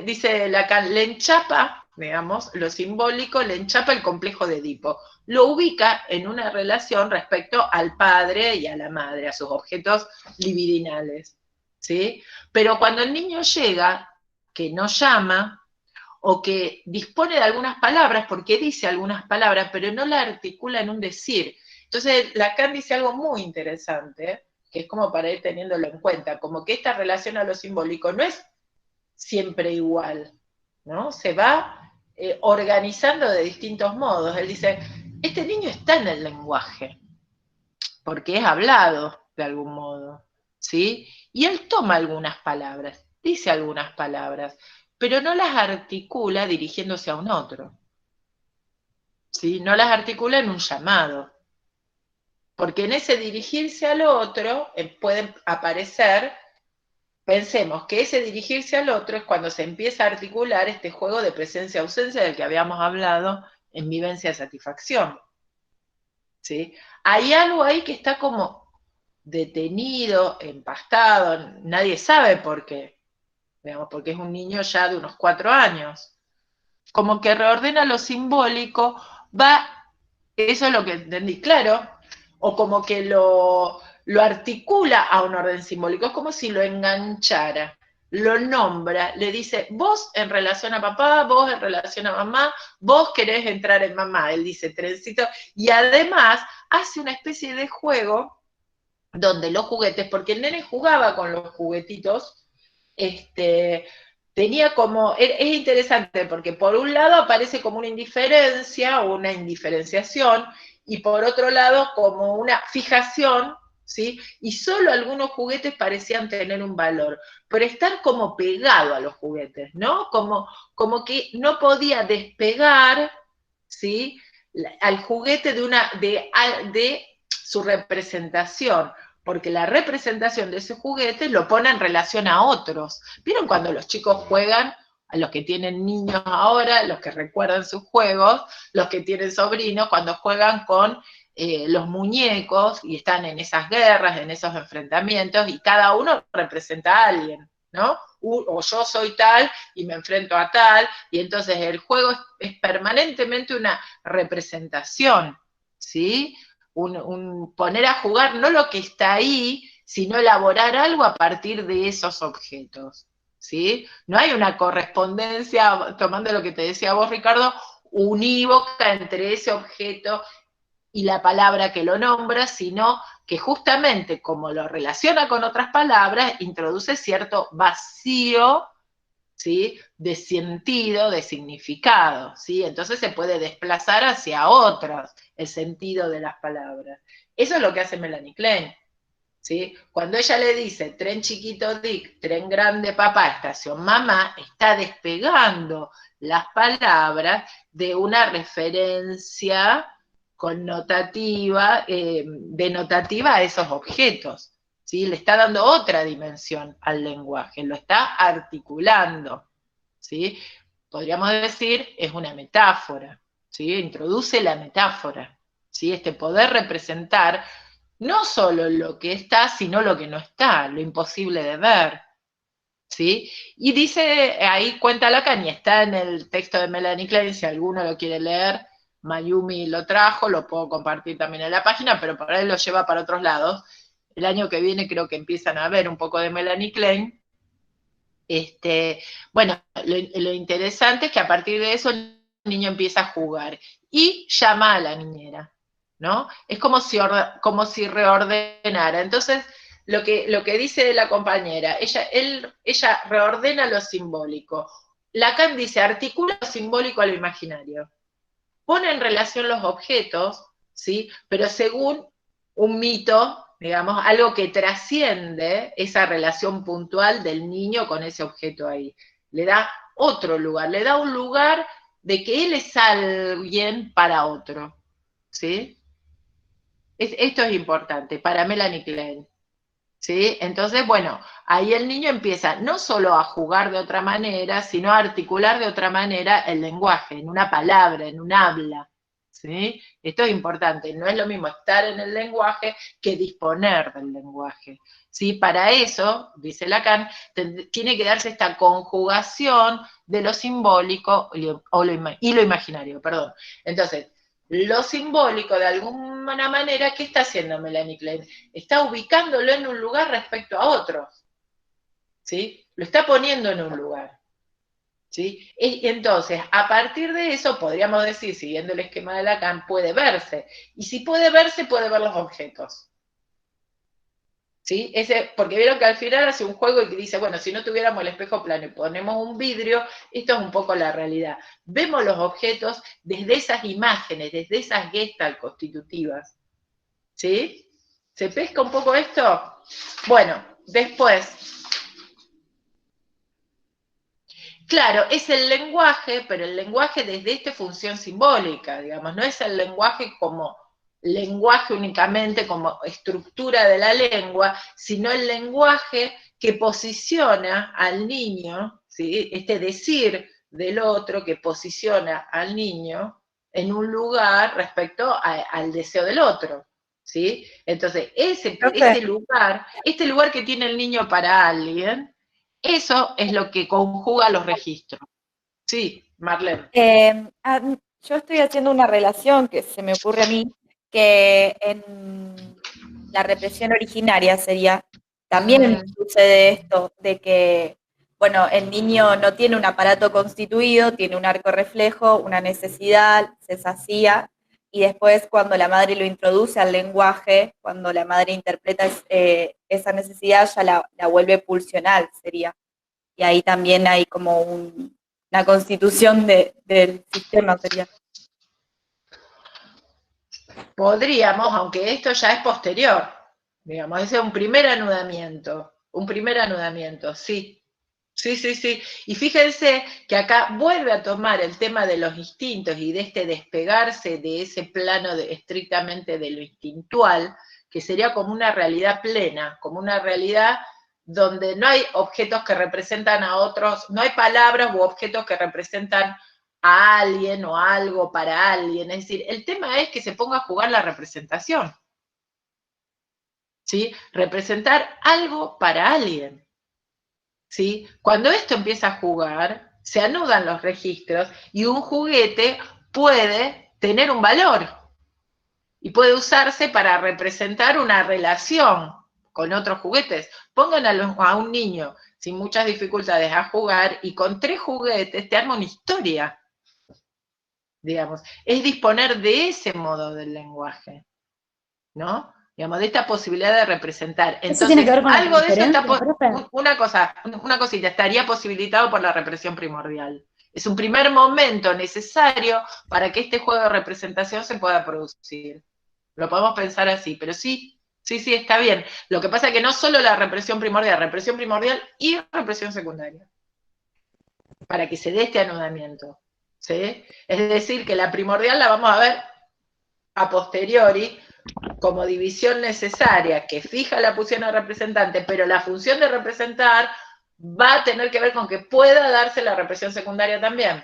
dice Lacan, le enchapa, digamos, lo simbólico, le enchapa el complejo de Edipo. Lo ubica en una relación respecto al padre y a la madre, a sus objetos libidinales, ¿sí? Pero cuando el niño llega, que no llama, o que dispone de algunas palabras, porque dice algunas palabras, pero no la articula en un decir. Entonces, Lacan dice algo muy interesante, que es como para ir teniéndolo en cuenta, como que esta relación a lo simbólico no es siempre igual, ¿no? Se va organizando de distintos modos. Él dice, este niño está en el lenguaje, porque es hablado de algún modo, ¿sí? Y él toma algunas palabras, dice algunas palabras, pero no las articula dirigiéndose a un otro, ¿sí? No las articula en un llamado. Porque en ese dirigirse al otro pueden aparecer, pensemos que ese dirigirse al otro es cuando se empieza a articular este juego de presencia-ausencia del que habíamos hablado en vivencia-satisfacción. ¿Sí? Hay algo ahí que está como detenido, empastado, nadie sabe por qué, digamos, porque es un niño ya de unos 4 años. Como que reordena lo simbólico, eso es lo que entendí, claro, o como que lo articula a un orden simbólico, es como si lo enganchara, lo nombra, le dice, vos en relación a papá, vos en relación a mamá, vos querés entrar en mamá, él dice trencito, y además hace una especie de juego donde los juguetes, porque el nene jugaba con los juguetitos, tenía como, es interesante porque por un lado aparece como una indiferencia o una indiferenciación, y por otro lado como una fijación, ¿sí? Y solo algunos juguetes parecían tener un valor, pero estar como pegado a los juguetes, ¿no? Como que no podía despegar, ¿sí? Al juguete de su representación, porque la representación de ese juguete lo pone en relación a otros. ¿Vieron cuando los chicos juegan? A los que tienen niños ahora, los que recuerdan sus juegos, los que tienen sobrinos, cuando juegan con los muñecos y están en esas guerras, en esos enfrentamientos, y cada uno representa a alguien, ¿no? O yo soy tal y me enfrento a tal, y entonces el juego es permanentemente una representación, ¿sí? Un poner a jugar no lo que está ahí, sino elaborar algo a partir de esos objetos, ¿sí? No hay una correspondencia, tomando lo que te decía vos, Ricardo, unívoca entre ese objeto y la palabra que lo nombra, sino que justamente como lo relaciona con otras palabras, introduce cierto vacío, ¿sí?, de sentido, de significado, ¿sí? Entonces se puede desplazar hacia otros el sentido de las palabras. Eso es lo que hace Melanie Klein, ¿sí? Cuando ella le dice tren chiquito Dick, tren grande papá, estación mamá, está despegando las palabras de una referencia connotativa, denotativa a esos objetos, ¿sí? Le está dando otra dimensión al lenguaje, lo está articulando, ¿sí? Podríamos decir, es una metáfora, ¿sí? Introduce la metáfora, ¿sí? Este poder representar no solo lo que está, sino lo que no está, lo imposible de ver, ¿sí? Y dice, ahí cuenta Lacan, y está en el texto de Melanie Klein, si alguno lo quiere leer, Mayumi lo trajo, lo puedo compartir también en la página, pero por ahí lo lleva para otros lados. El año que viene creo que empiezan a ver un poco de Melanie Klein. Bueno, lo interesante es que a partir de eso el niño empieza a jugar y llama a la niñera, ¿no? Es como si reordenara. Entonces, lo que dice la compañera, ella reordena lo simbólico. Lacan dice, articula lo simbólico a lo imaginario. Pone en relación los objetos, ¿sí? Pero según un mito, digamos, algo que trasciende esa relación puntual del niño con ese objeto ahí. Le da otro lugar, le da un lugar de que él es alguien para otro, ¿sí? Esto es importante para Melanie Klein, ¿sí? Entonces, bueno, ahí el niño empieza no solo a jugar de otra manera, sino a articular de otra manera el lenguaje, en una palabra, en un habla, ¿sí? Esto es importante, no es lo mismo estar en el lenguaje que disponer del lenguaje, ¿sí? Para eso, dice Lacan, tiene que darse esta conjugación de lo simbólico y lo imaginario, perdón. Entonces, lo simbólico, de alguna manera, ¿qué está haciendo Melanie Klein? Está ubicándolo en un lugar respecto a otro, ¿sí? Lo está poniendo en un lugar, ¿sí? Y entonces, a partir de eso, podríamos decir, siguiendo el esquema de Lacan, puede verse. Y si puede verse, puede ver los objetos, ¿sí? Porque vieron que al final hace un juego y que dice, bueno, si no tuviéramos el espejo plano y ponemos un vidrio, esto es un poco la realidad. Vemos los objetos desde esas imágenes, desde esas gestalt constitutivas, ¿sí? ¿Se pesca un poco esto? Bueno, después, claro, es el lenguaje, pero el lenguaje desde esta función simbólica, digamos, no es el lenguaje como lenguaje únicamente, como estructura de la lengua, sino el lenguaje que posiciona al niño, ¿sí? Este decir del otro que posiciona al niño en un lugar respecto al deseo del otro, ¿sí? Entonces, este lugar que tiene el niño para alguien, eso es lo que conjuga los registros. Sí, Marlene. Yo estoy haciendo una relación que se me ocurre a mí, que en la represión originaria sería, también sucede esto, de que, bueno, el niño no tiene un aparato constituido, tiene un arco reflejo, una necesidad, se sacía, y después cuando la madre lo introduce al lenguaje, cuando la madre interpreta esa necesidad, ya la vuelve pulsional, sería. Y ahí también hay como una constitución del sistema, sería. Podríamos, aunque esto ya es posterior, digamos, ese es un primer anudamiento, sí. Sí. Y fíjense que acá vuelve a tomar el tema de los instintos y de este despegarse de ese plano estrictamente de lo instintual, que sería como una realidad plena, como una realidad donde no hay objetos que representan a otros, no hay palabras u objetos que representan a alguien o algo para alguien. Es decir, el tema es que se ponga a jugar la representación, ¿sí? Representar algo para alguien, ¿sí? Cuando esto empieza a jugar, se anudan los registros y un juguete puede tener un valor y puede usarse para representar una relación con otros juguetes. Pongan a un niño sin muchas dificultades a jugar y con 3 juguetes te arma una historia, digamos. Es disponer de ese modo del lenguaje, ¿no? Digamos, de esta posibilidad de representar. Entonces, ¿Eso tiene que ver con la algo de eso está, transferencia, profe? una cosita, estaría posibilitado por la represión primordial. Es un primer momento necesario para que este juego de representación se pueda producir. Lo podemos pensar así, pero sí, está bien. Lo que pasa es que no solo la represión primordial y represión secundaria, para que se dé este anudamiento, ¿sí? Es decir, que la primordial la vamos a ver a posteriori, como división necesaria que fija la función del representante, pero la función de representar va a tener que ver con que pueda darse la represión secundaria también.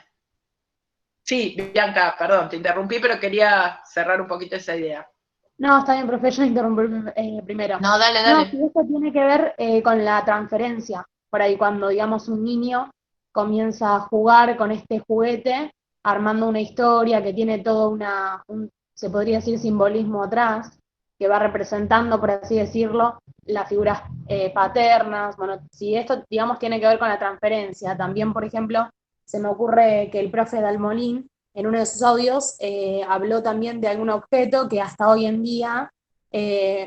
Sí, Bianca, perdón, te interrumpí, pero quería cerrar un poquito esa idea. No, está bien, profe, yo interrumpí primero. No, dale, No, dale. sí, esto tiene que ver con la transferencia. Por ahí cuando, digamos, un niño comienza a jugar con este juguete, armando una historia que tiene todo se podría decir, simbolismo atrás, que va representando, por así decirlo, las figuras paternas. Bueno, si esto, digamos, tiene que ver con la transferencia, también, por ejemplo, se me ocurre que el profe Dalmolín, en uno de sus audios, habló también de algún objeto que hasta hoy en día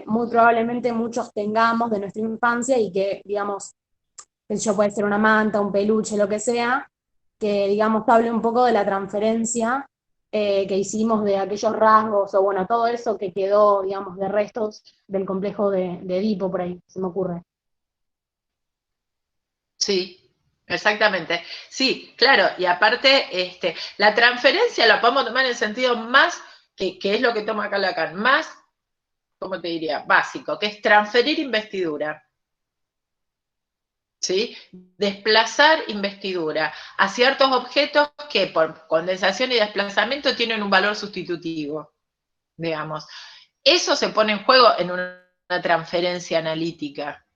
muy probablemente muchos tengamos de nuestra infancia y que, digamos, qué sé yo, puede ser una manta, un peluche, lo que sea, que, digamos, hable un poco de la transferencia que hicimos de aquellos rasgos, o bueno, todo eso que quedó, digamos, de restos del complejo de Edipo, por ahí, se me ocurre. Sí, exactamente. Sí, claro, y aparte, la transferencia la podemos tomar en el sentido más, que es lo que toma acá Lacan, más, ¿cómo te diría? Básico, que es transferir investidura. ¿Sí? Desplazar investidura a ciertos objetos que por condensación y desplazamiento tienen un valor sustitutivo, digamos. Eso se pone en juego en una transferencia analítica,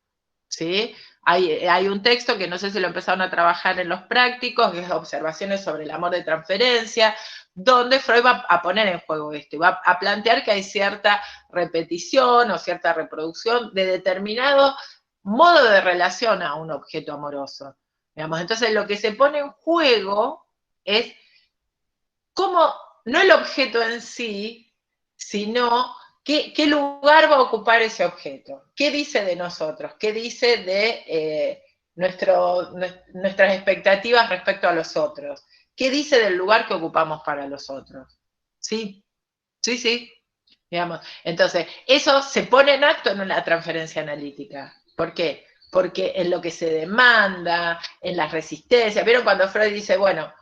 ¿sí? Hay un texto que no sé si lo empezaron a trabajar en los prácticos, que es Observaciones sobre el amor de transferencia, donde Freud va a poner en juego esto y va a plantear que hay cierta repetición o cierta reproducción de determinado modo de relación a un objeto amoroso. Digamos. Entonces, lo que se pone en juego es cómo, no el objeto en sí, sino ¿qué lugar va a ocupar ese objeto? ¿Qué dice de nosotros? ¿Qué dice de nuestras expectativas respecto a los otros? ¿Qué dice del lugar que ocupamos para los otros? ¿Sí? Sí. Digamos. Entonces, eso se pone en acto en una transferencia analítica. ¿Por qué? Porque en lo que se demanda, en las resistencias, ¿vieron cuando Freud dice, bueno,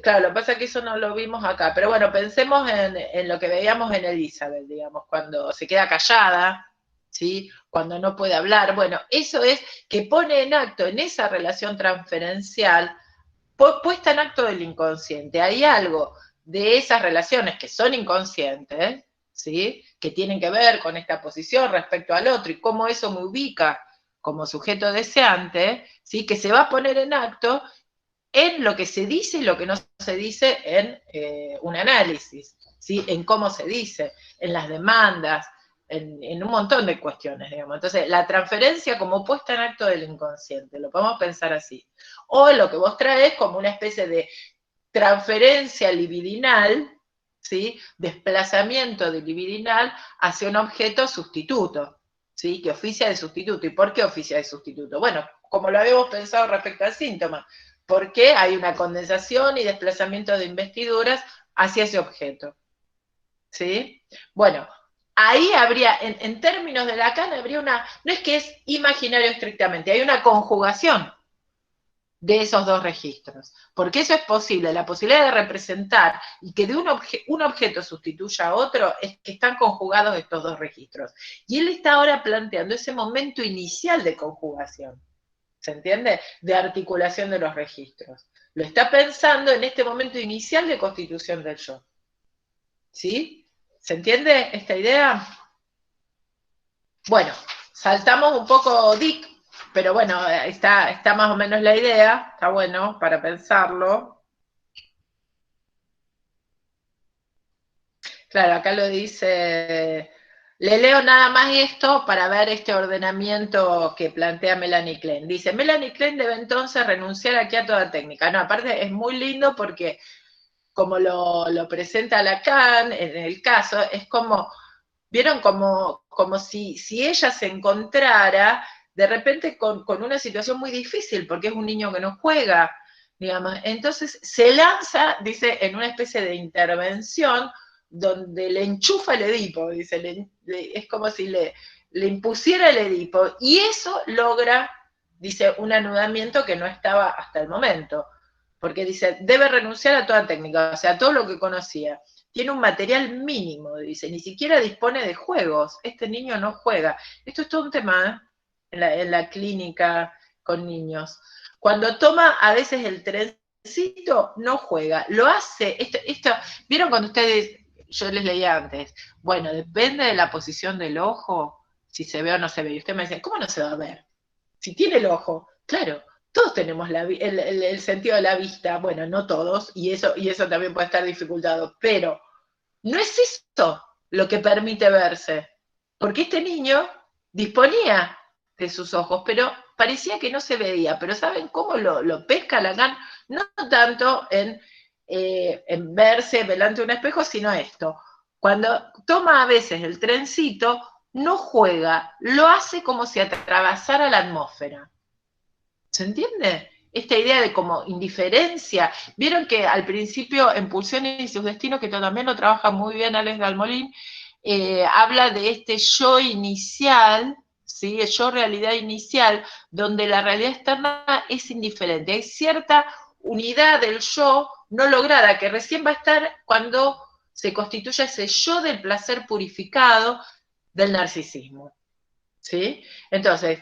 claro, lo que pasa es que eso no lo vimos acá, pero bueno, pensemos en lo que veíamos en Elizabeth, digamos, cuando se queda callada, ¿sí? Cuando no puede hablar, bueno, eso es que pone en acto en esa relación transferencial, puesta en acto del inconsciente. Hay algo de esas relaciones que son inconscientes, ¿sí? Que tienen que ver con esta posición respecto al otro y cómo eso me ubica como sujeto deseante, ¿sí? Que se va a poner en acto en lo que se dice y lo que no se dice en un análisis, ¿sí? En cómo se dice, en las demandas, en un montón de cuestiones, digamos. Entonces, la transferencia como puesta en acto del inconsciente, lo podemos pensar así. O lo que vos traes como una especie de transferencia libidinal, ¿sí? Desplazamiento de libidinal hacia un objeto sustituto, ¿sí? Que oficia de sustituto. ¿Y por qué oficia de sustituto? Bueno, como lo habíamos pensado respecto al síntoma, porque hay una condensación y desplazamiento de investiduras hacia ese objeto, ¿sí? Bueno, ahí habría, en términos de Lacan, habría no es que es imaginario estrictamente, hay una conjugación de esos dos registros, porque eso es posible, la posibilidad de representar y que de un objeto sustituya a otro es que están conjugados estos dos registros. Y él está ahora planteando ese momento inicial de conjugación, ¿se entiende? De articulación de los registros. Lo está pensando en este momento inicial de constitución del yo. ¿Sí? ¿Se entiende esta idea? Bueno, saltamos un poco, Dick, Pero bueno, está más o menos la idea, está bueno para pensarlo. Claro, acá lo dice, le leo nada más esto para ver este ordenamiento que plantea Melanie Klein. Dice, Melanie Klein debe entonces renunciar aquí a toda técnica. No, aparte es muy lindo porque como lo presenta Lacan en el caso, es como, vieron como si ella se encontrara de repente con una situación muy difícil, porque es un niño que no juega, digamos. Entonces se lanza, dice, en una especie de intervención donde le enchufa el Edipo, dice, es como si le impusiera el Edipo, y eso logra, dice, un anudamiento que no estaba hasta el momento, porque dice, debe renunciar a toda técnica, o sea, a todo lo que conocía. Tiene un material mínimo, dice, ni siquiera dispone de juegos, este niño no juega. Esto es todo un tema en la clínica con niños. Cuando toma a veces el trencito, no juega, lo hace, esto ¿vieron cuando ustedes, yo les leía antes, bueno, depende de la posición del ojo, si se ve o no se ve, y usted me dice, ¿cómo no se va a ver? Si tiene el ojo, claro, todos tenemos el sentido de la vista, bueno, no todos, y eso también puede estar dificultado, pero no es esto lo que permite verse, porque este niño disponía de sus ojos, pero parecía que no se veía, pero ¿saben cómo lo pesca Lacan? No tanto en verse delante de un espejo, sino esto, cuando toma a veces el trencito, no juega, lo hace como si atravesara la atmósfera. ¿Se entiende? Esta idea de como indiferencia. Vieron que al principio en Pulsiones y sus destinos, que también lo trabaja muy bien Alex Dalmolín, habla de este yo inicial, ¿sí? El yo realidad inicial, donde la realidad externa es indiferente. Hay cierta unidad del yo no lograda, que recién va a estar cuando se constituya ese yo del placer purificado del narcisismo. ¿Sí? Entonces,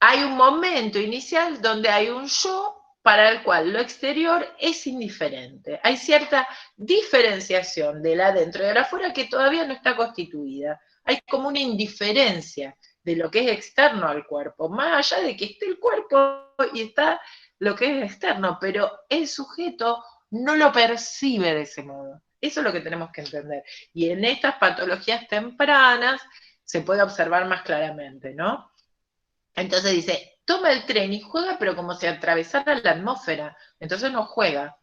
hay un momento inicial donde hay un yo para el cual lo exterior es indiferente. Hay cierta diferenciación del adentro y del afuera que todavía no está constituida. Hay como una indiferencia de lo que es externo al cuerpo, más allá de que esté el cuerpo y está lo que es externo, pero el sujeto no lo percibe de ese modo. Eso es lo que tenemos que entender. Y en estas patologías tempranas se puede observar más claramente, ¿no? Entonces dice, toma el tren y juega, pero como si atravesara la atmósfera. Entonces no juega,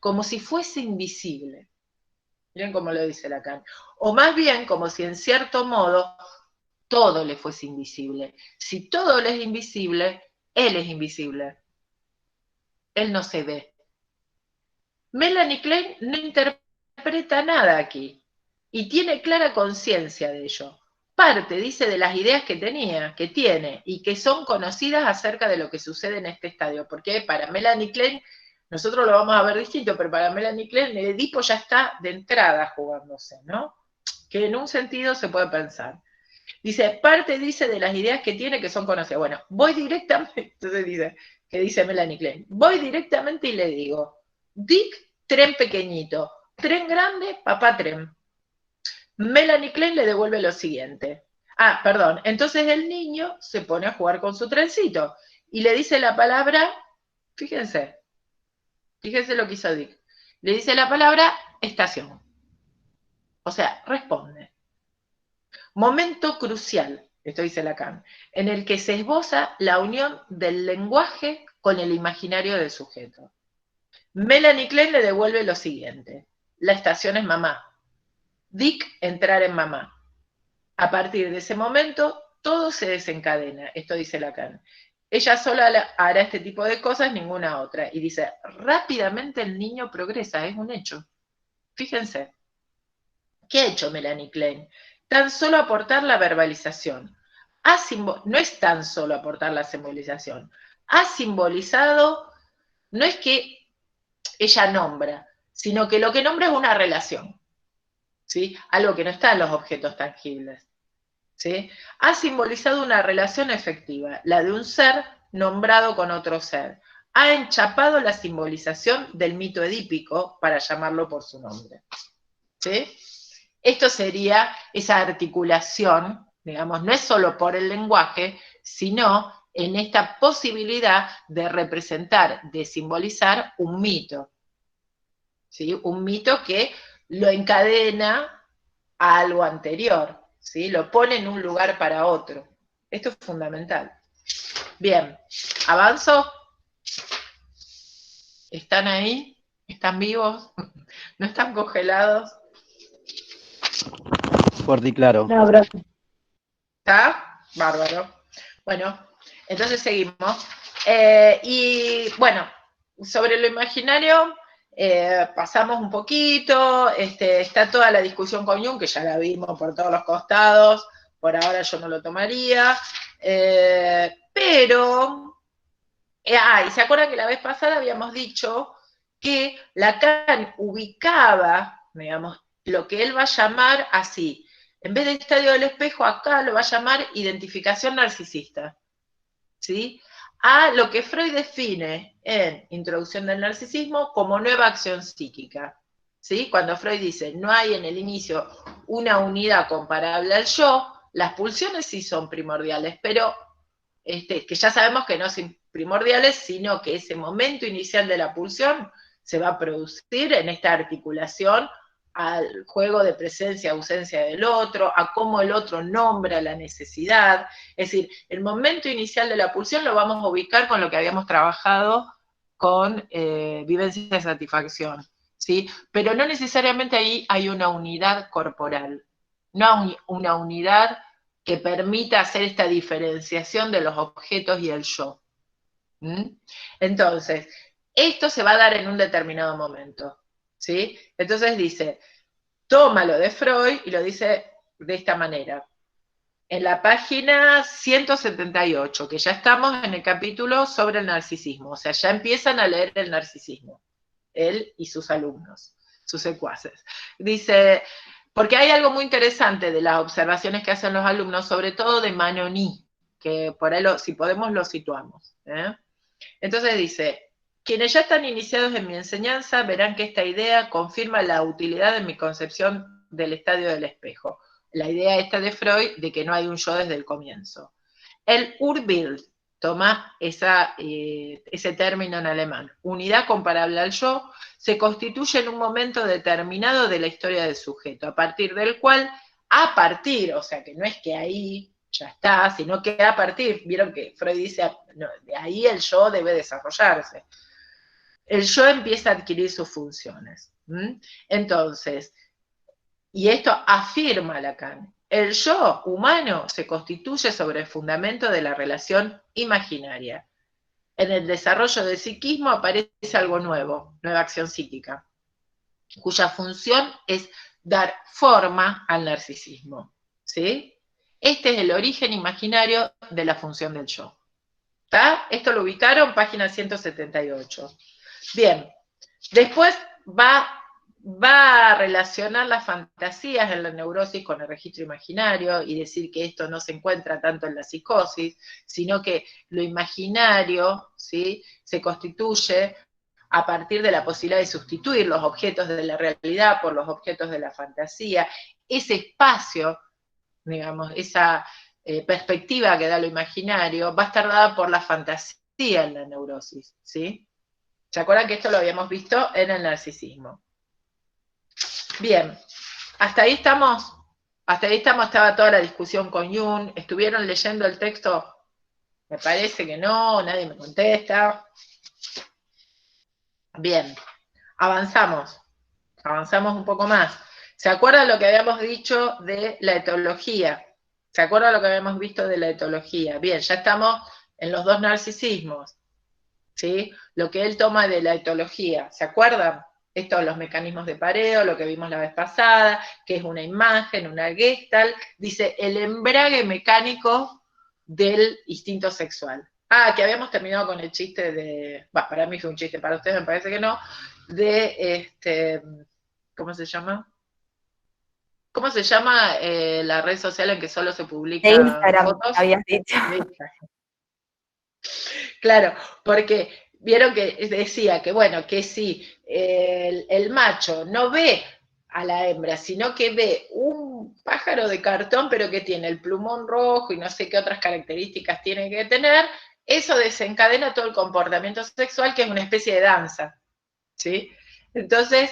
como si fuese invisible. Miren cómo lo dice Lacan. O más bien, como si en cierto modo todo le fuese invisible. Si todo le es invisible, él es invisible. Él no se ve. Melanie Klein no interpreta nada aquí y tiene clara conciencia de ello. Parte, dice, de las ideas que tiene, y que son conocidas acerca de lo que sucede en este estadio, porque para Melanie Klein, nosotros lo vamos a ver distinto, pero para Melanie Klein el Edipo ya está de entrada jugándose, ¿no? Que en un sentido se puede pensar. Dice, parte, dice, de las ideas que tiene que son conocidas. Bueno, voy directamente, entonces dice, que dice Melanie Klein, voy directamente y le digo, Dick, tren pequeñito, tren grande, papá tren. Melanie Klein le devuelve lo siguiente. Ah, perdón. Entonces el niño se pone a jugar con su trencito y le dice la palabra, fíjense lo que hizo Dick. Le dice la palabra estación. O sea, responde. Momento crucial, esto dice Lacan, en el que se esboza la unión del lenguaje con el imaginario del sujeto. Melanie Klein le devuelve lo siguiente. La estación es mamá. Dick entrar en mamá. A partir de ese momento, todo se desencadena. Esto dice Lacan. Ella sola hará este tipo de cosas, ninguna otra. Y dice, rápidamente el niño progresa, es un hecho. Fíjense. ¿Qué ha hecho Melanie Klein? Tan solo aportar la verbalización. No es tan solo aportar la simbolización. Ha simbolizado, no es que ella nombra, sino que lo que nombra es una relación. ¿Sí? Algo que no está en los objetos tangibles. ¿Sí? Ha simbolizado una relación efectiva, la de un ser nombrado con otro ser. Ha enchapado la simbolización del mito edípico para llamarlo por su nombre. ¿Sí? Esto sería esa articulación, digamos, no es solo por el lenguaje, sino en esta posibilidad de representar, de simbolizar un mito. ¿Sí? Un mito que lo encadena a algo anterior, ¿sí? Lo pone en un lugar para otro. Esto es fundamental. Bien, ¿avanzo? ¿Están ahí? ¿Están vivos? ¿No están congelados? Fuerte y claro. No, bro. ¿Está? Bárbaro. Bueno, entonces seguimos. Y bueno, sobre lo imaginario, pasamos un poquito, está toda la discusión con Jung, que ya la vimos por todos los costados, por ahora yo no lo tomaría, pero, y se acuerdan que la vez pasada habíamos dicho que Lacan ubicaba, digamos, lo que él va a llamar así, en vez de estadio del espejo, acá lo va a llamar identificación narcisista, ¿sí? A lo que Freud define en Introducción del Narcisismo como nueva acción psíquica, ¿sí? Cuando Freud dice, no hay en el inicio una unidad comparable al yo, las pulsiones sí son primordiales, pero que ya sabemos que no son primordiales, sino que ese momento inicial de la pulsión se va a producir en esta articulación al juego de presencia-ausencia del otro, a cómo el otro nombra la necesidad. Es decir, el momento inicial de la pulsión lo vamos a ubicar con lo que habíamos trabajado con vivencia de satisfacción, ¿sí? Pero no necesariamente ahí hay una unidad corporal, no hay una unidad que permita hacer esta diferenciación de los objetos y el yo. Entonces, esto se va a dar en un determinado momento, ¿sí? Entonces dice, tómalo de Freud y lo dice de esta manera. En la página 178, que ya estamos en el capítulo sobre el narcisismo, o sea, ya empiezan a leer el narcisismo, él y sus alumnos, sus secuaces. Dice, porque hay algo muy interesante de las observaciones que hacen los alumnos, sobre todo de Manoni, que por ahí, si podemos, lo situamos. Entonces dice, quienes ya están iniciados en mi enseñanza verán que esta idea confirma la utilidad de mi concepción del estadio del espejo. La idea esta de Freud de que no hay un yo desde el comienzo. El Urbild toma ese término en alemán. Unidad comparable al yo se constituye en un momento determinado de la historia del sujeto, a partir del cual, o sea que no es que ahí ya está, sino que a partir, vieron que Freud dice, no, de ahí el yo debe desarrollarse. El yo empieza a adquirir sus funciones. Entonces, y esto afirma Lacan, el yo humano se constituye sobre el fundamento de la relación imaginaria. En el desarrollo del psiquismo aparece algo nuevo, nueva acción psíquica, cuya función es dar forma al narcisismo. ¿Sí? Este es el origen imaginario de la función del yo. ¿Está? Esto lo ubicaron, página 178. Bien, después va a relacionar las fantasías en la neurosis con el registro imaginario y decir que esto no se encuentra tanto en la psicosis, sino que lo imaginario, ¿sí?, se constituye a partir de la posibilidad de sustituir los objetos de la realidad por los objetos de la fantasía. Ese espacio, digamos, esa perspectiva que da lo imaginario, va a estar dada por la fantasía en la neurosis, ¿sí? ¿Se acuerdan que esto lo habíamos visto en el narcisismo? Bien, hasta ahí estamos, estaba toda la discusión con Jung. ¿Estuvieron leyendo el texto? Me parece que no, nadie me contesta. Bien, avanzamos un poco más. ¿Se acuerdan lo que habíamos dicho de la etología? ¿Se acuerdan lo que habíamos visto de la etología? Bien, ya estamos en los dos narcisismos, ¿sí? Lo que él toma de la etología, ¿se acuerdan? Estos los mecanismos de pareo, lo que vimos la vez pasada, que es una imagen, una gestalt, dice el embrague mecánico del instinto sexual. Que habíamos terminado con el chiste de, para mí fue un chiste, para ustedes me parece que no, de ¿cómo se llama? ¿Cómo se llama la red social en que solo se publican Instagram, fotos? habías dicho. Claro, porque vieron que decía que, bueno, que si el macho no ve a la hembra, sino que ve un pájaro de cartón, pero que tiene el plumón rojo y no sé qué otras características tiene que tener, eso desencadena todo el comportamiento sexual, que es una especie de danza, ¿sí? Entonces,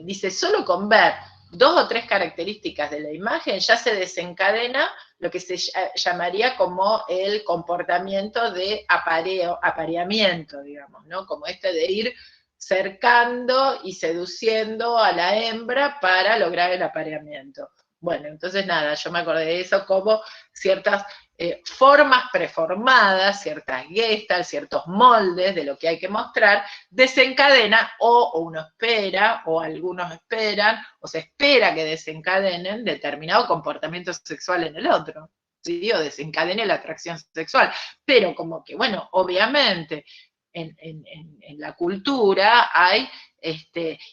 dice, solo con ver 2 o 3 características de la imagen ya se desencadena lo que se llamaría como el comportamiento de apareamiento, digamos, ¿no? Como de ir cercando y seduciendo a la hembra para lograr el apareamiento. Bueno, entonces nada, yo me acordé de eso como ciertas formas preformadas, ciertas gestas, ciertos moldes de lo que hay que mostrar, desencadena o uno espera, o algunos esperan, o se espera que desencadenen determinado comportamiento sexual en el otro, ¿sí? O desencadene la atracción sexual. Pero como que, bueno, obviamente, en la cultura hay,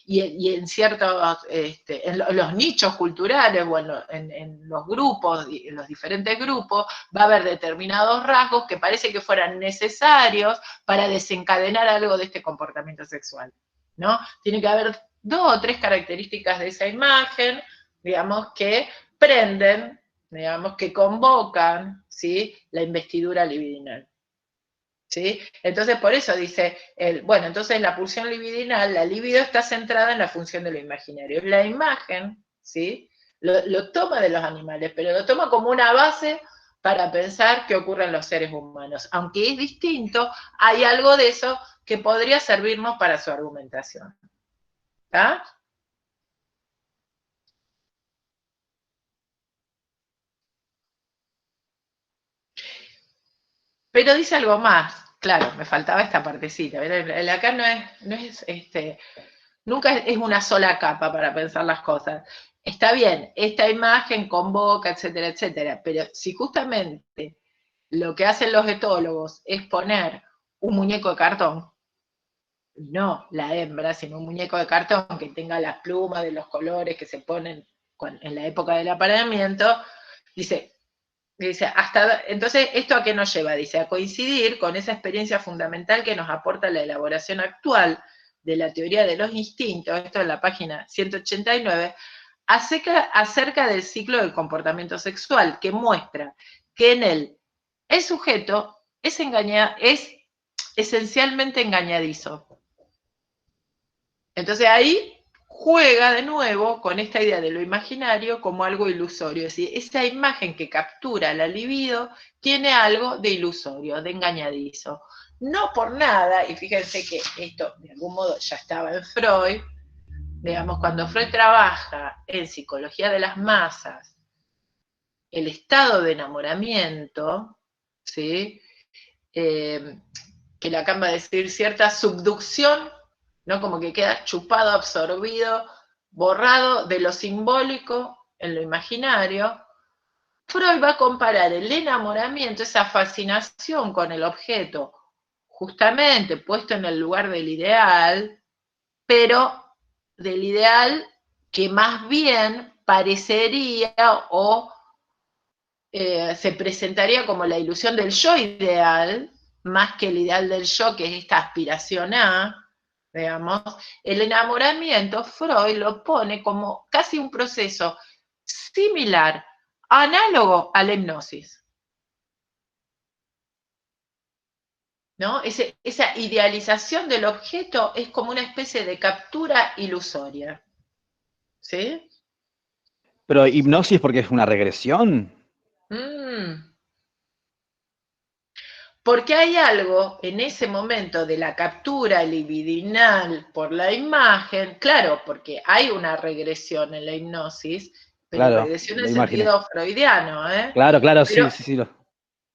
y en ciertos, en los nichos culturales, bueno, en los grupos, en los diferentes grupos, va a haber determinados rasgos que parece que fueran necesarios para desencadenar algo de este comportamiento sexual, ¿no? Tiene que haber 2 o 3 características de esa imagen, digamos, que prenden, digamos, que convocan, ¿sí?, la investidura libidinal. ¿Sí? Entonces, por eso dice, bueno, entonces la pulsión libidinal, la libido está centrada en la función de lo imaginario. La imagen, ¿sí?, lo toma de los animales, pero lo toma como una base para pensar qué ocurre en los seres humanos. Aunque es distinto, hay algo de eso que podría servirnos para su argumentación. ¿Está? Pero dice algo más. Claro, me faltaba esta partecita. Acá nunca es una sola capa para pensar las cosas. Está bien, esta imagen convoca, etcétera, etcétera, pero si justamente lo que hacen los etólogos es poner un muñeco de cartón, no la hembra, sino un muñeco de cartón que tenga las plumas de los colores que se ponen en la época del apareamiento, dice, entonces, ¿esto a qué nos lleva? Dice, a coincidir con esa experiencia fundamental que nos aporta la elaboración actual de la teoría de los instintos, esto en la página 189, acerca del ciclo del comportamiento sexual, que muestra que en él el sujeto es esencialmente engañadizo. Entonces ahí juega de nuevo con esta idea de lo imaginario como algo ilusorio, es decir, esa imagen que captura la libido tiene algo de ilusorio, de engañadizo. No por nada, y fíjense que esto de algún modo ya estaba en Freud, digamos, cuando Freud trabaja en psicología de las masas, el estado de enamoramiento, ¿sí?, que le acaba de decir cierta subducción, ¿no? Como que queda chupado, absorbido, borrado de lo simbólico en lo imaginario. Freud va a comparar el enamoramiento, esa fascinación con el objeto, justamente puesto en el lugar del ideal, pero del ideal que más bien parecería o se presentaría como la ilusión del yo ideal, más que el ideal del yo, que es esta aspiración a, digamos, el enamoramiento, Freud lo pone como casi un proceso similar, análogo a la hipnosis. ¿No? Esa idealización del objeto es como una especie de captura ilusoria. ¿Sí? Pero hipnosis porque es una regresión. Porque hay algo en ese momento de la captura libidinal por la imagen, claro, porque hay una regresión en la hipnosis, pero Claro, regresión en la sentido freudiano, ¿eh? Claro, Pero sí.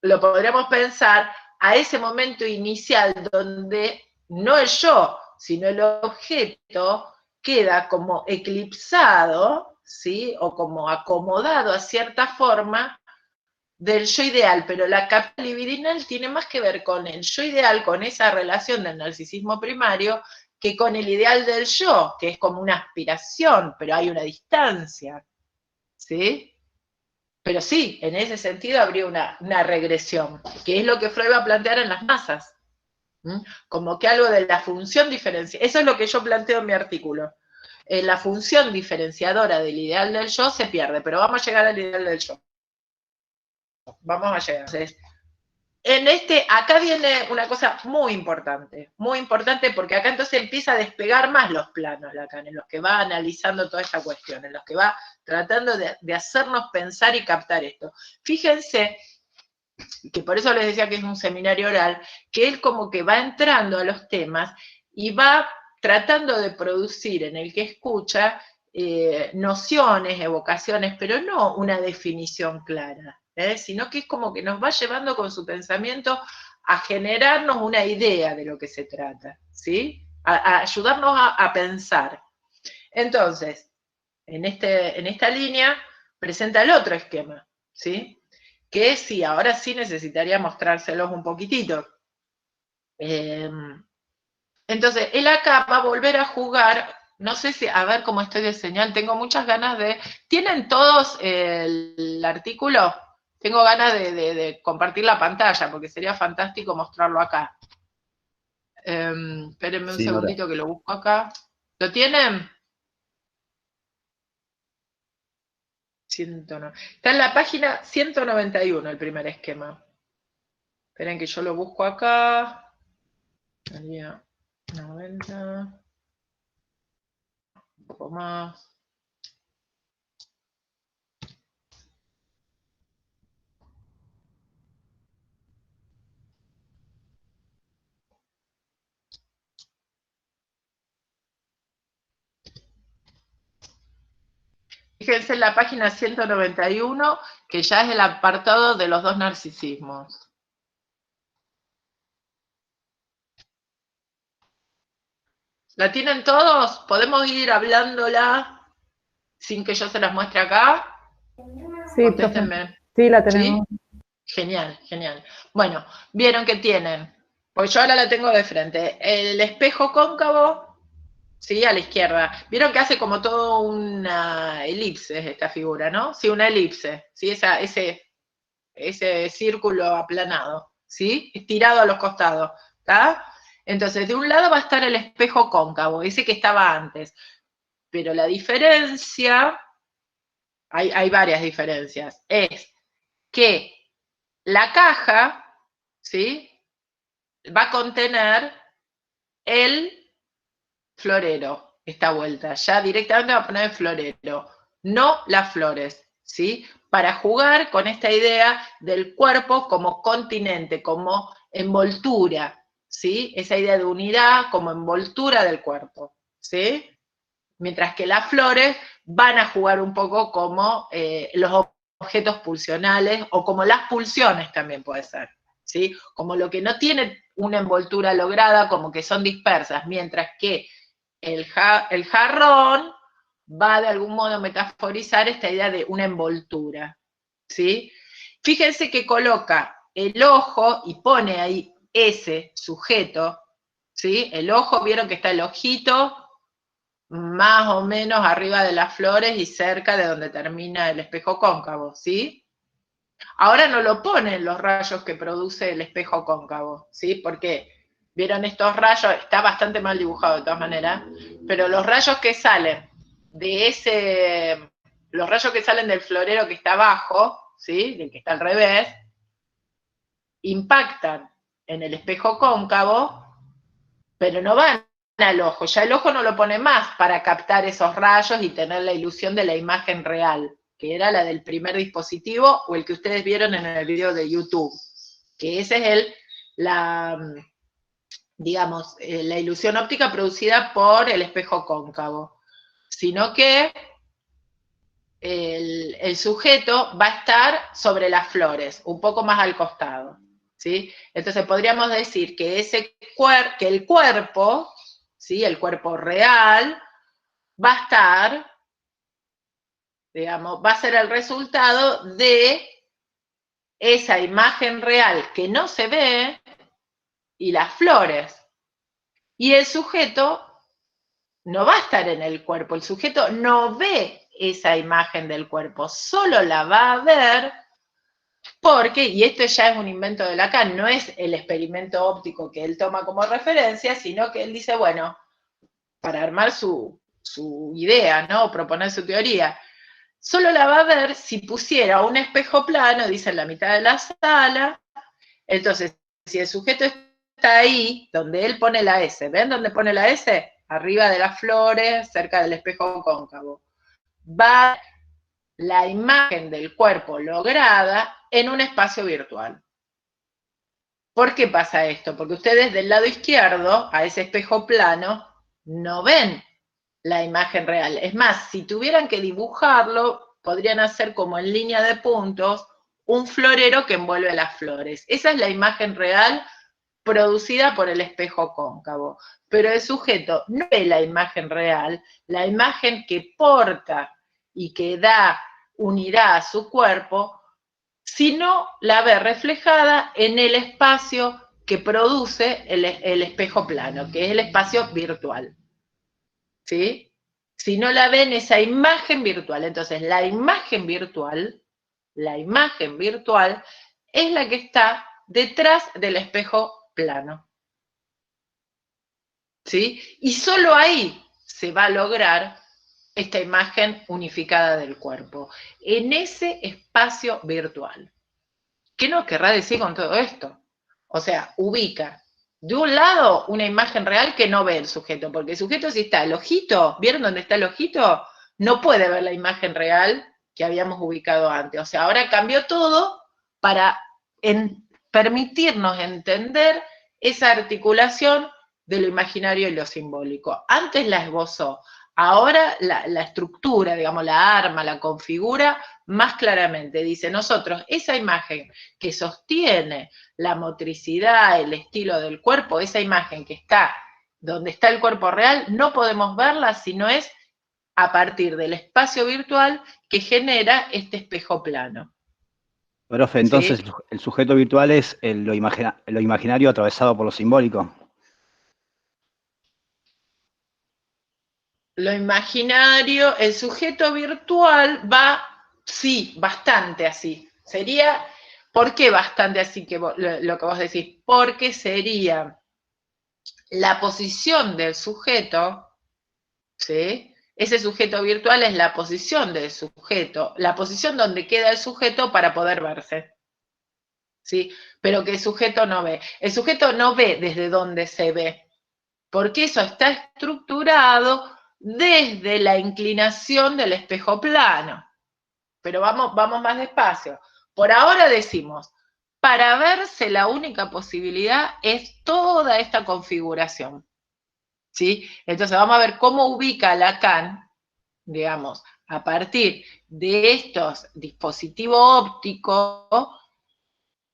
lo podríamos pensar a ese momento inicial donde no el yo, sino el objeto queda como eclipsado, ¿sí?, o como acomodado a cierta forma del yo ideal, pero la captura libidinal tiene más que ver con el yo ideal, con esa relación del narcisismo primario, que con el ideal del yo, que es como una aspiración, pero hay una distancia, ¿sí? Pero sí, en ese sentido habría una regresión, que es lo que Freud va a plantear en las masas, como que algo de la función diferencial, eso es lo que yo planteo en mi artículo, la función diferenciadora del ideal del yo se pierde, pero vamos a llegar al ideal del yo. Vamos a llegar. Entonces, acá viene una cosa muy importante porque acá entonces empieza a despegar más los planos Lacan, en los que va analizando toda esta cuestión, en los que va tratando de hacernos pensar y captar esto. Fíjense que por eso les decía que es un seminario oral, que él como que va entrando a los temas y va tratando de producir en el que escucha nociones, evocaciones, pero no una definición clara, sino que es como que nos va llevando con su pensamiento a generarnos una idea de lo que se trata, ¿sí? A ayudarnos a pensar. Entonces, en esta línea presenta el otro esquema, ¿sí? Que sí, ahora sí necesitaría mostrárselos un poquitito. Entonces, él acá va a volver a jugar, no sé si, a ver cómo estoy de señal, tengo muchas ganas de... ¿Tienen todos el artículo? Tengo ganas de compartir la pantalla, porque sería fantástico mostrarlo acá. Espérenme un segundito que lo busco acá. ¿Lo tienen? Está en la página 191 el primer esquema. Esperen que yo lo busco acá. Sería 90. Un poco más. Fíjense en la página 191, que ya es el apartado de los dos narcisismos. ¿La tienen todos? ¿Podemos ir hablándola sin que yo se las muestre acá? Sí, contéstenme. Sí, la tenemos. ¿Sí? Genial, genial. Bueno, vieron que tienen, pues yo ahora la tengo de frente, el espejo cóncavo, ¿sí? A la izquierda. Vieron que hace como todo una elipse esta figura, ¿no? Sí, una elipse, ¿sí? Ese círculo aplanado, ¿sí? Estirado a los costados, ¿está? Entonces, de un lado va a estar el espejo cóncavo, ese que estaba antes. Pero la diferencia, hay varias diferencias, es que la caja, ¿sí? Va a contener el florero, esta vuelta. Ya directamente va a poner el florero, no las flores, ¿sí? Para jugar con esta idea del cuerpo como continente, como envoltura, ¿sí? Esa idea de unidad como envoltura del cuerpo, ¿sí? Mientras que las flores van a jugar un poco como los objetos pulsionales o como las pulsiones también puede ser, ¿sí? Como lo que no tiene una envoltura lograda, como que son dispersas, mientras que el jarrón va de algún modo a metaforizar esta idea de una envoltura, ¿sí? Fíjense que coloca el ojo y pone ahí ese sujeto, ¿sí? El ojo, vieron que está el ojito más o menos arriba de las flores y cerca de donde termina el espejo cóncavo, ¿sí? Ahora no lo ponen los rayos que produce el espejo cóncavo, ¿sí? Porque vieron estos rayos, está bastante mal dibujado de todas maneras, pero los rayos que salen los rayos que salen del florero que está abajo, ¿sí? Del que está al revés, impactan en el espejo cóncavo, pero no van al ojo, ya el ojo no lo pone más para captar esos rayos y tener la ilusión de la imagen real, que era la del primer dispositivo o el que ustedes vieron en el video de YouTube, que ese es la ilusión óptica producida por el espejo cóncavo, sino que el sujeto va a estar sobre las flores, un poco más al costado, ¿sí? Entonces podríamos decir que el cuerpo, ¿sí? El cuerpo real va a estar, digamos, va a ser el resultado de esa imagen real que no se ve y las flores. Y el sujeto no va a estar en el cuerpo, el sujeto no ve esa imagen del cuerpo, solo la va a ver porque, y esto ya es un invento de Lacan, no es el experimento óptico que él toma como referencia, sino que él dice, bueno, para armar su su idea, ¿no? Proponer su teoría. Solo la va a ver si pusiera un espejo plano, dice en la mitad de la sala. Entonces, si el sujeto está ahí, donde él pone la S, ¿ven dónde pone la S? Arriba de las flores, cerca del espejo cóncavo. Va la imagen del cuerpo lograda en un espacio virtual. ¿Por qué pasa esto? Porque ustedes del lado izquierdo, a ese espejo plano, no ven la imagen real. Es más, si tuvieran que dibujarlo, podrían hacer como en línea de puntos un florero que envuelve las flores. Esa es la imagen real producida por el espejo cóncavo. Pero el sujeto no ve la imagen real, la imagen que porta y que da unidad a su cuerpo, sino la ve reflejada en el espacio que produce el espejo plano, que es el espacio virtual. ¿Sí? Si no la ven esa imagen virtual. Entonces, la imagen virtual es la que está detrás del espejo plano. ¿Sí? Y solo ahí se va a lograr esta imagen unificada del cuerpo, en ese espacio virtual. ¿Qué nos querrá decir con todo esto? O sea, ubica de un lado una imagen real que no ve el sujeto, porque el sujeto si está el ojito, ¿vieron dónde está el ojito? No puede ver la imagen real que habíamos ubicado antes. O sea, ahora cambió todo para permitirnos entender esa articulación de lo imaginario y lo simbólico. Antes la esbozó, ahora la estructura, digamos, la arma, la configura más claramente. Dice, nosotros esa imagen que sostiene la motricidad, el estilo del cuerpo, esa imagen que está donde está el cuerpo real, no podemos verla si no es a partir del espacio virtual que genera este espejo plano. Profe, entonces ¿sí? El sujeto virtual es lo imaginario atravesado por lo simbólico. Lo imaginario, el sujeto virtual va, sí, bastante así. Sería, ¿por qué bastante así que lo que vos decís? Porque sería la posición del sujeto, ¿sí? Ese sujeto virtual es la posición del sujeto, la posición donde queda el sujeto para poder verse. ¿Sí? Pero que el sujeto no ve. El sujeto no ve desde donde se ve, porque eso está estructurado desde la inclinación del espejo plano. Pero vamos más despacio. Por ahora decimos, para verse la única posibilidad es toda esta configuración. ¿Sí? Entonces vamos a ver cómo ubica Lacan, digamos, a partir de estos dispositivos ópticos,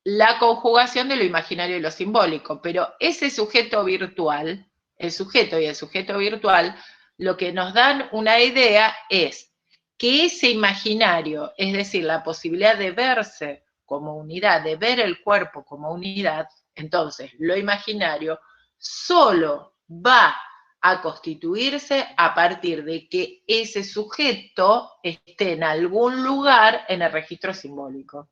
la conjugación de lo imaginario y lo simbólico. Pero ese sujeto virtual, el sujeto y el sujeto virtual, lo que nos dan una idea es que ese imaginario, es decir, la posibilidad de verse como unidad, de ver el cuerpo como unidad, entonces lo imaginario solo va a constituirse a partir de que ese sujeto esté en algún lugar en el registro simbólico,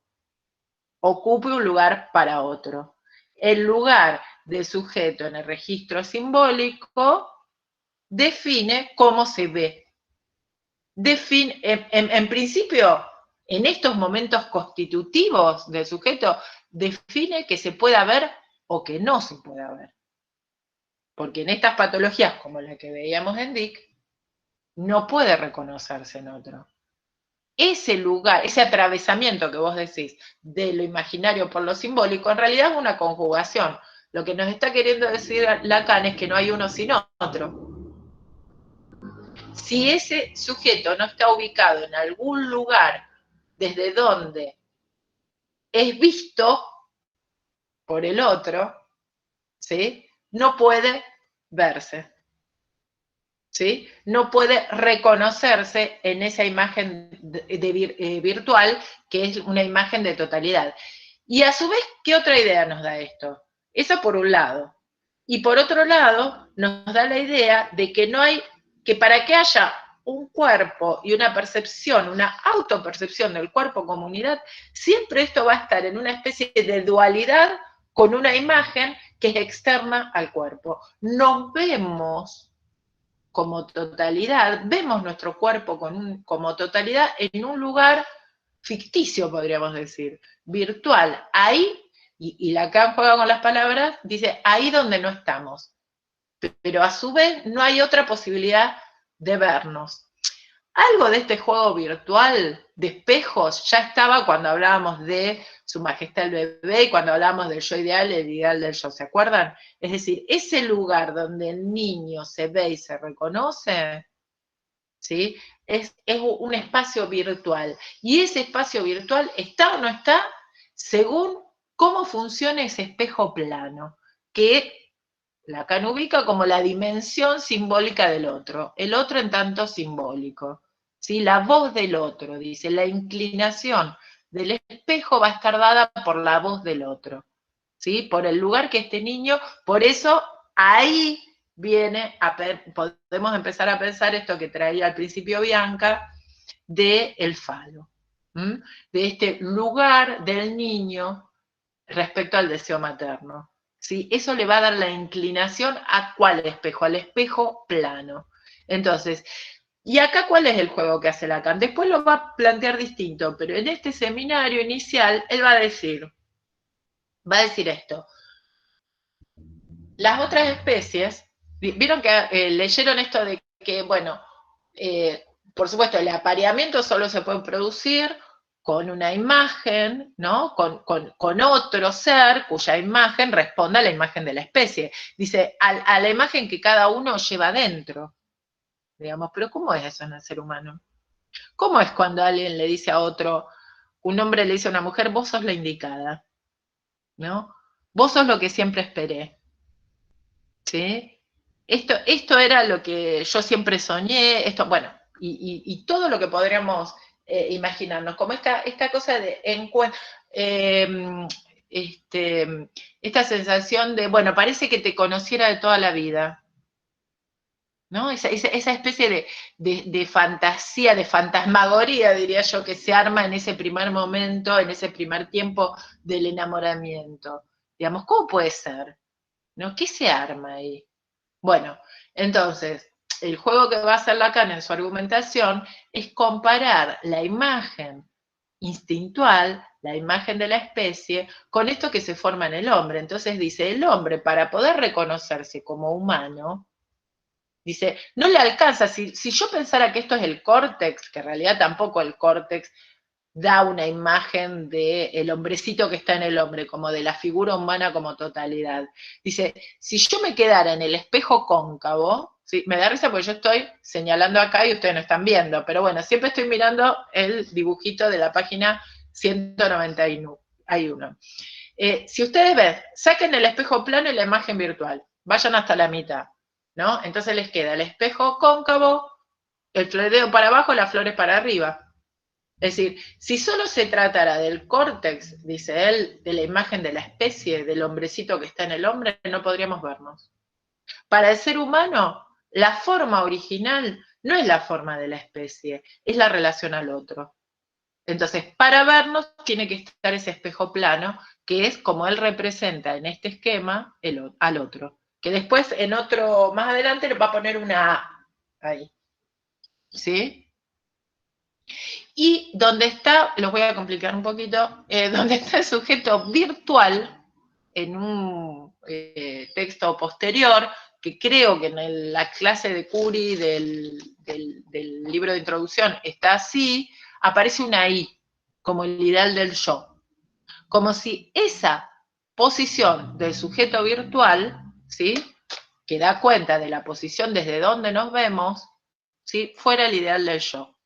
ocupe un lugar para otro. El lugar del sujeto en el registro simbólico define cómo se ve. En principio, en estos momentos constitutivos del sujeto, define que se pueda ver o que no se pueda ver. Porque en estas patologías, como la que veíamos en Dick, no puede reconocerse en otro. Ese lugar, ese atravesamiento que vos decís de lo imaginario por lo simbólico, en realidad es una conjugación. Lo que nos está queriendo decir Lacan es que no hay uno sin otro. Si ese sujeto no está ubicado en algún lugar desde donde es visto por el otro, ¿sí? No puede verse, ¿sí? No puede reconocerse en esa imagen virtual, que es una imagen de totalidad. Y a su vez, ¿qué otra idea nos da esto? Eso por un lado. Y por otro lado, nos da la idea de que no hay, que para que haya un cuerpo y una percepción, una autopercepción del cuerpo como unidad, siempre esto va a estar en una especie de dualidad con una imagen que es externa al cuerpo. Nos vemos como totalidad, vemos nuestro cuerpo como totalidad en un lugar ficticio, podríamos decir, virtual. Ahí, y Lacan juega con las palabras, dice, ahí donde no estamos. Pero a su vez no hay otra posibilidad de vernos. Algo de este juego virtual de espejos ya estaba cuando hablábamos de Su Majestad el Bebé y cuando hablábamos del yo ideal, el ideal del yo, ¿se acuerdan? Es decir, ese lugar donde el niño se ve y se reconoce, ¿sí? Es un espacio virtual. Y ese espacio virtual está o no está según cómo funciona ese espejo plano, que Lacan ubica como la dimensión simbólica del otro, el otro en tanto simbólico, ¿sí? La voz del otro, dice, la inclinación del espejo va a estar dada por la voz del otro, ¿sí? Por el lugar que este niño, por eso ahí podemos empezar a pensar esto que traía al principio Bianca, del falo, de este lugar del niño respecto al deseo materno. ¿Sí? Eso le va a dar la inclinación a ¿cuál espejo? Al espejo plano. Entonces, ¿y acá cuál es el juego que hace Lacan? Después lo va a plantear distinto, pero en este seminario inicial, él va a decir esto. Las otras especies, vieron que leyeron esto de que, bueno, por supuesto, el apareamiento solo se puede producir con una imagen, ¿no? Con otro ser cuya imagen responda a la imagen de la especie. Dice, a la imagen que cada uno lleva dentro. Digamos, pero ¿cómo es eso en el ser humano? ¿Cómo es cuando alguien le dice a otro, un hombre le dice a una mujer, vos sos la indicada, ¿no? Vos sos lo que siempre esperé, ¿sí? Esto era lo que yo siempre soñé, esto, bueno, y todo lo que podríamos imaginarnos, como esta cosa de esta sensación de, bueno, parece que te conociera de toda la vida, ¿no? Esa especie de fantasía, de fantasmagoría, diría yo, que se arma en ese primer momento, en ese primer tiempo del enamoramiento. Digamos, ¿cómo puede ser? ¿No? ¿Qué se arma ahí? Bueno, entonces, el juego que va a hacer Lacan en su argumentación es comparar la imagen instintual, la imagen de la especie, con esto que se forma en el hombre. Entonces dice, el hombre, para poder reconocerse como humano, dice, no le alcanza, si yo pensara que esto es el córtex, que en realidad tampoco el córtex da una imagen del hombrecito que está en el hombre, como de la figura humana como totalidad. Dice, si yo me quedara en el espejo cóncavo, ¿sí? Me da risa porque yo estoy señalando acá y ustedes no están viendo, pero bueno, siempre estoy mirando el dibujito de la página 191. Si ustedes ven, saquen el espejo plano y la imagen virtual, vayan hasta la mitad, ¿no? Entonces les queda el espejo cóncavo, el florideo para abajo, las flores para arriba. Es decir, si solo se tratara del córtex, dice él, de la imagen de la especie, del hombrecito que está en el hombre, no podríamos vernos. Para el ser humano, la forma original no es la forma de la especie, es la relación al otro. Entonces, para vernos tiene que estar ese espejo plano, que es como él representa en este esquema al otro. Que después, en otro, más adelante, le va a poner una A ahí. ¿Sí? Y donde está, los voy a complicar un poquito, donde está el sujeto virtual, en un texto posterior, que creo que en la clase de Curie del libro de introducción está así, aparece una I, como el ideal del yo. Como si esa posición del sujeto virtual, ¿sí?, que da cuenta de la posición desde donde nos vemos, ¿sí?, fuera el ideal del yo.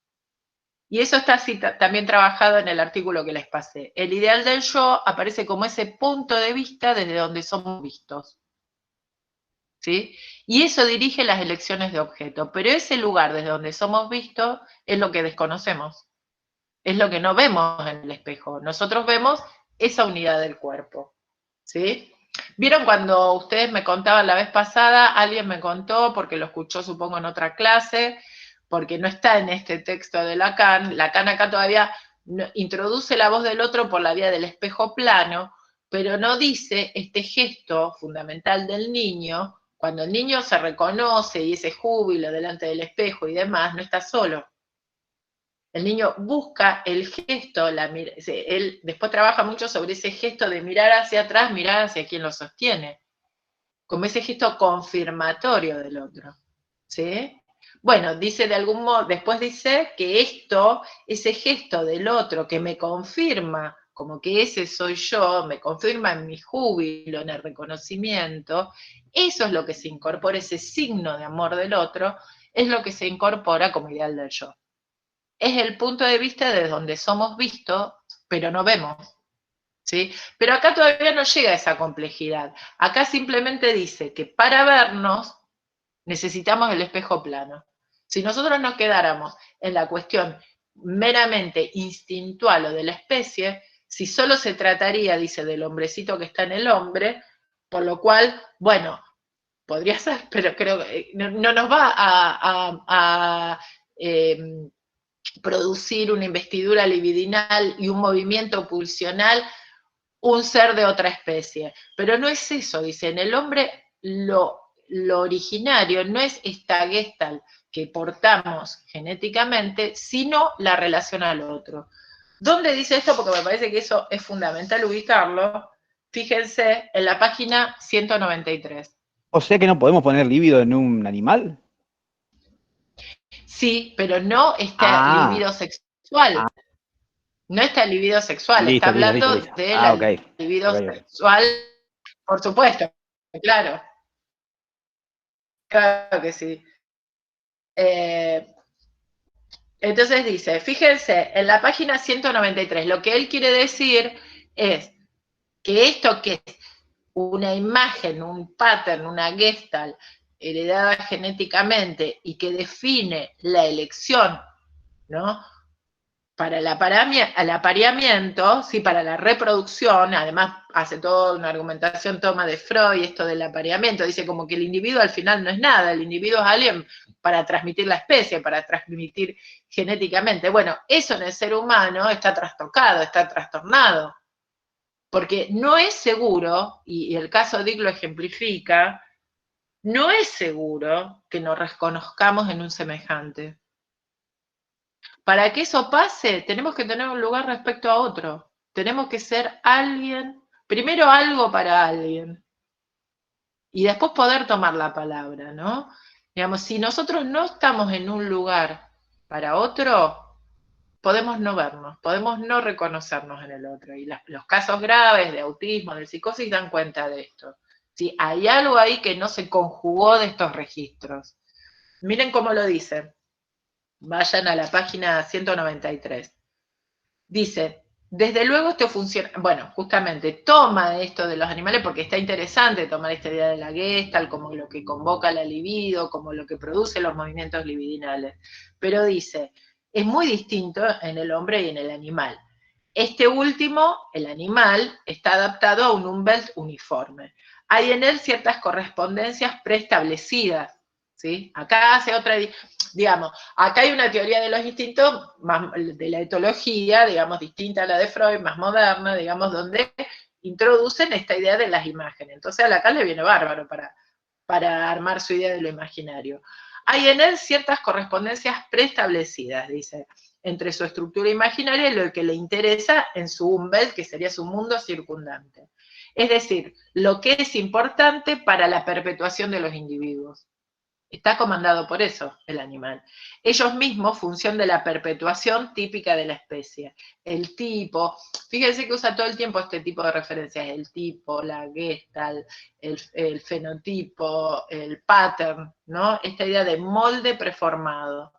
Y eso está así también trabajado en el artículo que les pasé. El ideal del yo aparece como ese punto de vista desde donde somos vistos, ¿sí? Y eso dirige las elecciones de objeto. Pero ese lugar desde donde somos vistos es lo que desconocemos. Es lo que no vemos en el espejo. Nosotros vemos esa unidad del cuerpo, ¿sí? ¿Vieron cuando ustedes me contaban la vez pasada? Alguien me contó, porque lo escuchó supongo en otra clase, porque no está en este texto de Lacan. Lacan acá todavía introduce la voz del otro por la vía del espejo plano, pero no dice este gesto fundamental del niño Cuando el niño se reconoce y ese júbilo delante del espejo y demás, no está solo. El niño busca el gesto, él después trabaja mucho sobre ese gesto de mirar hacia atrás, mirar hacia quien lo sostiene, como ese gesto confirmatorio del otro, ¿sí? Bueno, dice de algún modo, después dice que ese gesto del otro que me confirma, como que ese soy yo, me confirma en mi júbilo, en el reconocimiento, eso es lo que se incorpora, ese signo de amor del otro, es lo que se incorpora como ideal del yo. Es el punto de vista desde donde somos vistos, pero no vemos, ¿sí? Pero acá todavía no llega a esa complejidad. Acá simplemente dice que para vernos necesitamos el espejo plano. Si nosotros nos quedáramos en la cuestión meramente instintual o de la especie, si solo se trataría, dice, del hombrecito que está en el hombre, por lo cual, bueno, podría ser, pero creo que no nos va a producir una investidura libidinal y un movimiento pulsional un ser de otra especie. Pero no es eso, dice, en el hombre lo originario no es esta gestalt que portamos genéticamente, sino la relación al otro. ¿Dónde dice esto? Porque me parece que eso es fundamental ubicarlo. Fíjense en la página 193. O sea que no podemos poner líbido en un animal. Sí, pero no está libido sexual. No está el libido sexual, Listo, está hablando listo. de la libido sexual, por supuesto, claro. Claro que sí. Entonces dice, fíjense, en la página 193, lo que él quiere decir es que esto que es una imagen, un pattern, una gestalt heredada genéticamente y que define la elección, ¿no? Para el apareamiento, sí, para la reproducción, además hace toda una argumentación, toma de Freud, esto del apareamiento, dice como que el individuo al final no es nada, el individuo es alguien para transmitir la especie, para transmitir genéticamente. Bueno, eso en el ser humano está trastocado, está trastornado, porque no es seguro, y el caso Dick lo ejemplifica, no es seguro que nos reconozcamos en un semejante. Para que eso pase, tenemos que tener un lugar respecto a otro. Tenemos que ser alguien, primero algo para alguien, y después poder tomar la palabra, ¿no? Digamos, si nosotros no estamos en un lugar para otro, podemos no vernos, podemos no reconocernos en el otro. Y los casos graves de autismo, de psicosis, dan cuenta de esto. ¿Sí? Hay algo ahí que no se conjugó de estos registros. Miren cómo lo dice. Vayan a la página 193. Dice, desde luego esto funciona, bueno, justamente toma esto de los animales porque está interesante tomar esta idea de la Gestalt como lo que convoca la libido, como lo que produce los movimientos libidinales. Pero dice, es muy distinto en el hombre y en el animal. Este último, el animal, está adaptado a un Umwelt uniforme. Hay en él ciertas correspondencias preestablecidas, ¿sí? Acá hace otra, digamos, acá hay una teoría de los instintos, más de la etología, digamos, distinta a la de Freud, más moderna, digamos, donde introducen esta idea de las imágenes. Entonces a Lacan le viene bárbaro para armar su idea de lo imaginario. Hay en él ciertas correspondencias preestablecidas, dice, entre su estructura imaginaria y lo que le interesa en su Umwelt, que sería su mundo circundante. Es decir, lo que es importante para la perpetuación de los individuos. Está comandado por eso, el animal. Ellos mismos, función de la perpetuación típica de la especie. El tipo, fíjense que usa todo el tiempo este tipo de referencias, el tipo, la gestalt, el fenotipo, el pattern, ¿no? Esta idea de molde preformado.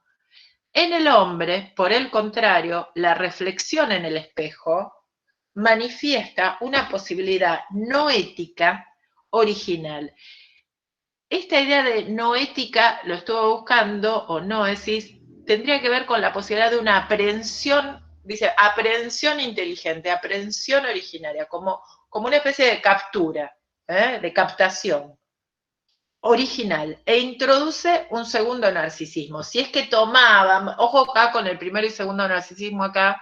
En el hombre, por el contrario, la reflexión en el espejo manifiesta una posibilidad no ética original. Esta idea de no ética, lo estuve buscando, o noesis, tendría que ver con la posibilidad de una aprehensión, dice, aprehensión inteligente, aprehensión originaria, como una especie de captura, de captación original, e introduce un segundo narcisismo. Si es que tomaba, ojo acá con el primero y segundo narcisismo acá,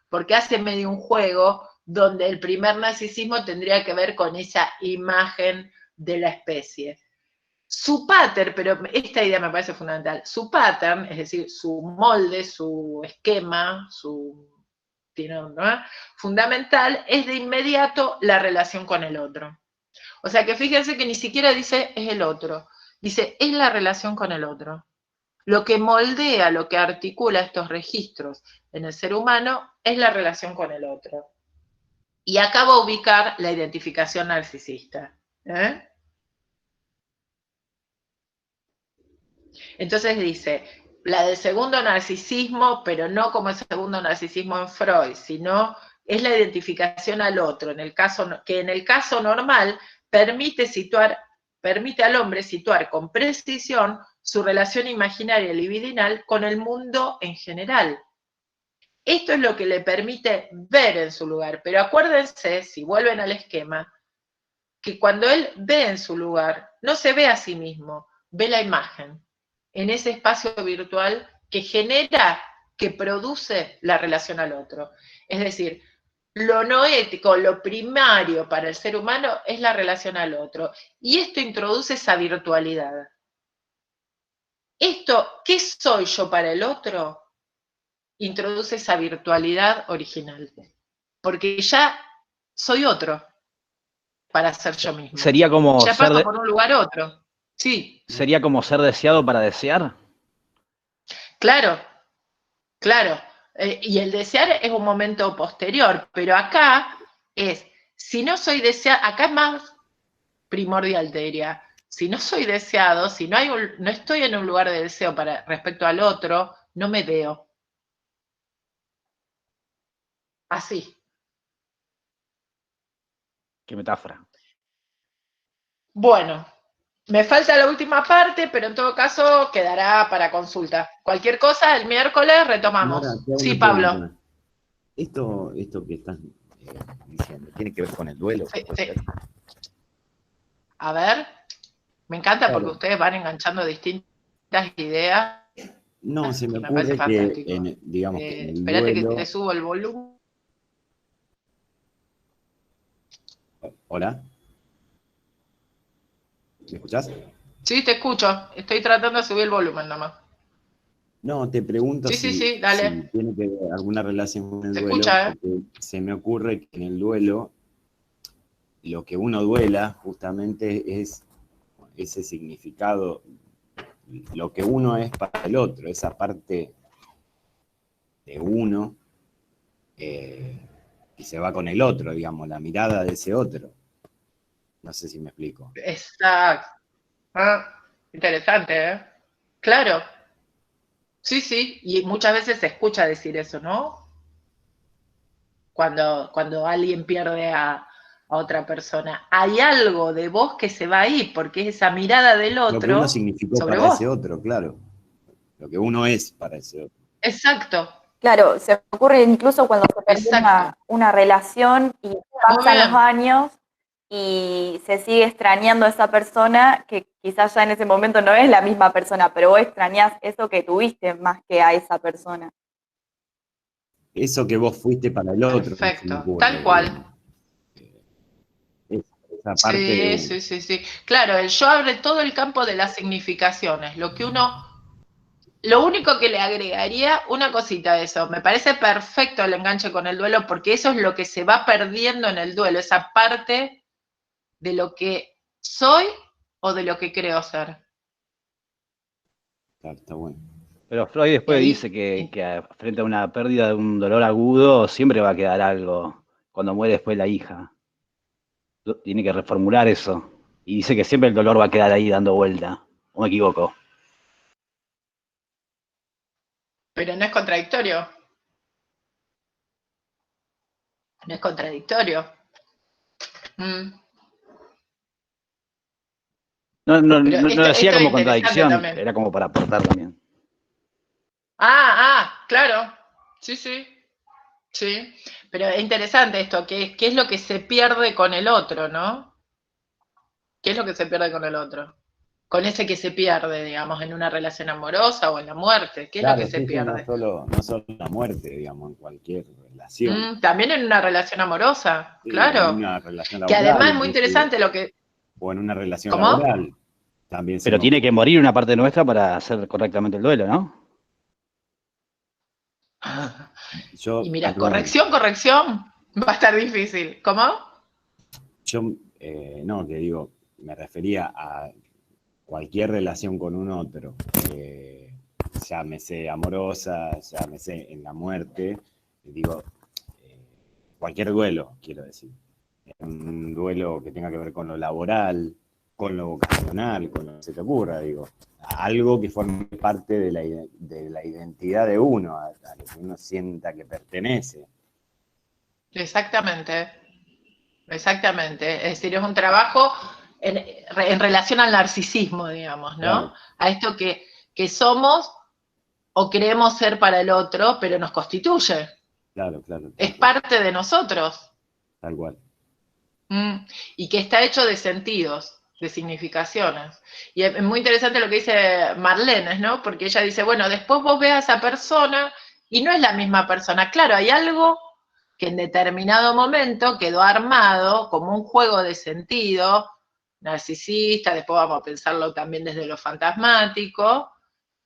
porque hace medio un juego donde el primer narcisismo tendría que ver con esa imagen de la especie. su pattern, pero esta idea me parece fundamental, su pattern, es decir, su molde, su esquema, ¿no? Fundamental, es de inmediato la relación con el otro. O sea que fíjense que ni siquiera dice es el otro, dice es la relación con el otro. Lo que moldea, lo que articula estos registros en el ser humano es la relación con el otro. Y acá va a ubicar la identificación narcisista. Entonces dice, la del segundo narcisismo, pero no como el segundo narcisismo en Freud, sino es la identificación al otro, que en el caso normal permite al hombre situar con precisión su relación imaginaria libidinal con el mundo en general. Esto es lo que le permite ver en su lugar, pero acuérdense, si vuelven al esquema, que cuando él ve en su lugar, no se ve a sí mismo, ve la imagen, en ese espacio virtual que genera, que produce la relación al otro. Es decir, lo no ético, lo primario para el ser humano es la relación al otro. Y esto introduce esa virtualidad. Esto, ¿qué soy yo para el otro? Introduce esa virtualidad original. Porque ya soy otro para ser yo mismo. Sería como ya paso por un lugar a otro. Sí. ¿Sería como ser deseado para desear? Claro, claro. Y el desear es un momento posterior, pero acá es, si no soy deseado, acá es más primordial, te diría. Si no soy deseado, si no estoy en un lugar de deseo respecto al otro, no me veo. Así. Qué metáfora. Bueno, me falta la última parte, pero en todo caso quedará para consulta. Cualquier cosa, el miércoles retomamos. Nora, Sí, Pablo. Esto que estás diciendo, ¿tiene que ver con el duelo? Sí, sí. A ver, me encanta claro. Porque ustedes van enganchando distintas ideas. No, se me ocurre que, digamos, que en el espérate duelo... que te subo el volumen. ¿Hola? ¿Me escuchás? Sí, te escucho. Estoy tratando de subir el volumen nomás. No, te pregunto sí, dale. si tiene que ver alguna relación con el Se duelo, escucha, porque se me ocurre que en el duelo lo que uno duela justamente es ese significado, lo que uno es para el otro, esa parte de uno y se va con el otro, digamos, la mirada de ese otro. No sé si me explico. Exacto. Interesante, ¿eh? Claro. Sí, y muchas veces se escucha decir eso, ¿no? Cuando alguien pierde a otra persona. Hay algo de vos que se va ahí, porque es esa mirada del otro. Lo que uno significó sobre para vos. ese otro, claro. Lo que uno es para ese otro. Exacto. Claro, se me ocurre incluso cuando se termina una relación y pasan los años y se sigue extrañando a esa persona que quizás ya en ese momento no es la misma persona, pero vos extrañás eso que tuviste más que a esa persona. Eso que vos fuiste para el otro. Perfecto, tal cual. Esa parte Sí. Claro, el yo abre todo el campo de las significaciones. Lo único que le agregaría, una cosita a eso, me parece perfecto el enganche con el duelo, porque eso es lo que se va perdiendo en el duelo, esa parte de lo que soy o de lo que creo ser. Claro, está bueno. Pero Freud después dice que frente a una pérdida de un dolor agudo siempre va a quedar algo cuando muere después la hija. Tiene que reformular eso. Y dice que siempre el dolor va a quedar ahí dando vuelta. ¿O me equivoco? Pero no es contradictorio. No es contradictorio. No decía como contradicción, también. Era como para aportar también. Claro. Sí. Pero es interesante esto, ¿qué es lo que se pierde con el otro, no? ¿Qué es lo que se pierde con el otro? Con ese que se pierde, digamos, en una relación amorosa o en la muerte. ¿Qué es lo que se pierde? No solo en la muerte, digamos, en cualquier relación. También en una relación amorosa, sí, claro. En una relación laboral, que además es muy interesante lo que... O en una relación laboral. También se Pero me tiene que morir una parte nuestra para hacer correctamente el duelo, ¿no? Yo, Y mira, perdón, corrección, va a estar difícil. ¿Cómo? yo no, que digo, me refería a cualquier relación con un otro, llámese amorosa, llámese en la muerte, digo, cualquier duelo, quiero decir. Un duelo que tenga que ver con lo laboral, con lo vocacional, con lo que se te ocurra, digo. Algo que forme parte de la identidad de uno, a lo que uno sienta que pertenece. Exactamente, exactamente. Es decir, es un trabajo en relación al narcisismo, digamos, ¿no? Claro, A esto que somos o creemos ser para el otro, pero nos constituye. claro, tal Es cual, parte de nosotros. tal cual. Y que está hecho de sentidos, de significaciones. Y es muy interesante lo que dice Marlene, ¿no? Porque ella dice, bueno, después vos ves a esa persona y no es la misma persona. Claro, hay algo que en determinado momento quedó armado como un juego de sentido, narcisista, después vamos a pensarlo también desde lo fantasmático,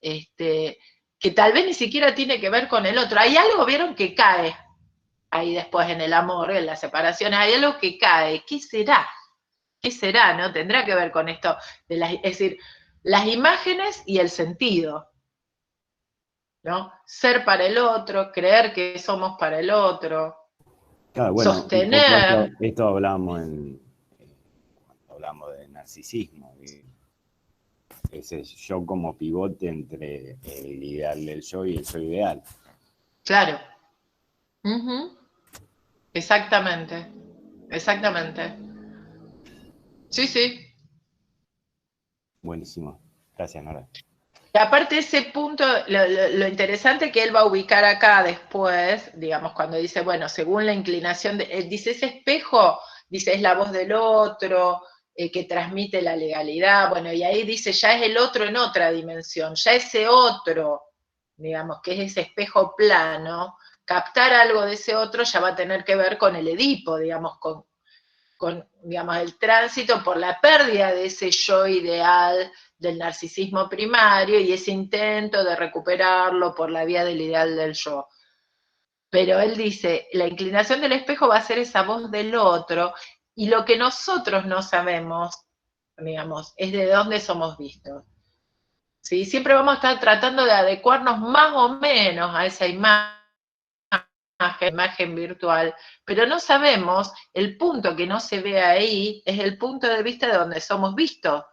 que tal vez ni siquiera tiene que ver con el otro. Hay algo, vieron, que cae ahí después en el amor, en las separaciones, hay algo que cae. ¿Qué será? ¿Qué será? ¿No? Tendrá que ver con esto, es decir, las imágenes y el sentido, ¿no? Ser para el otro, creer que somos para el otro, Claro, bueno, un poco sostener. esto hablábamos cuando hablamos de narcisismo, de ese yo como pivote entre el ideal del yo y el yo ideal. Claro. Uh-huh. Exactamente. Exactamente. Sí, sí. Buenísimo. Gracias, Nora. Y aparte ese punto, lo interesante que él va a ubicar acá después, digamos, cuando dice, bueno, según la inclinación, él dice, ese espejo, dice, es la voz del otro, que transmite la legalidad, bueno, y ahí dice, ya es el otro en otra dimensión, ya ese otro, digamos, que es ese espejo plano, captar algo de ese otro ya va a tener que ver con el Edipo, digamos, con digamos, el tránsito por la pérdida de ese yo ideal del narcisismo primario y ese intento de recuperarlo por la vía del ideal del yo. Pero él dice, la inclinación del espejo va a ser esa voz del otro, y lo que nosotros no sabemos, digamos, es de dónde somos vistos. ¿Sí? Siempre vamos a estar tratando de adecuarnos más o menos a esa imagen virtual, pero no sabemos, el punto que no se ve ahí es el punto de vista de donde somos vistos,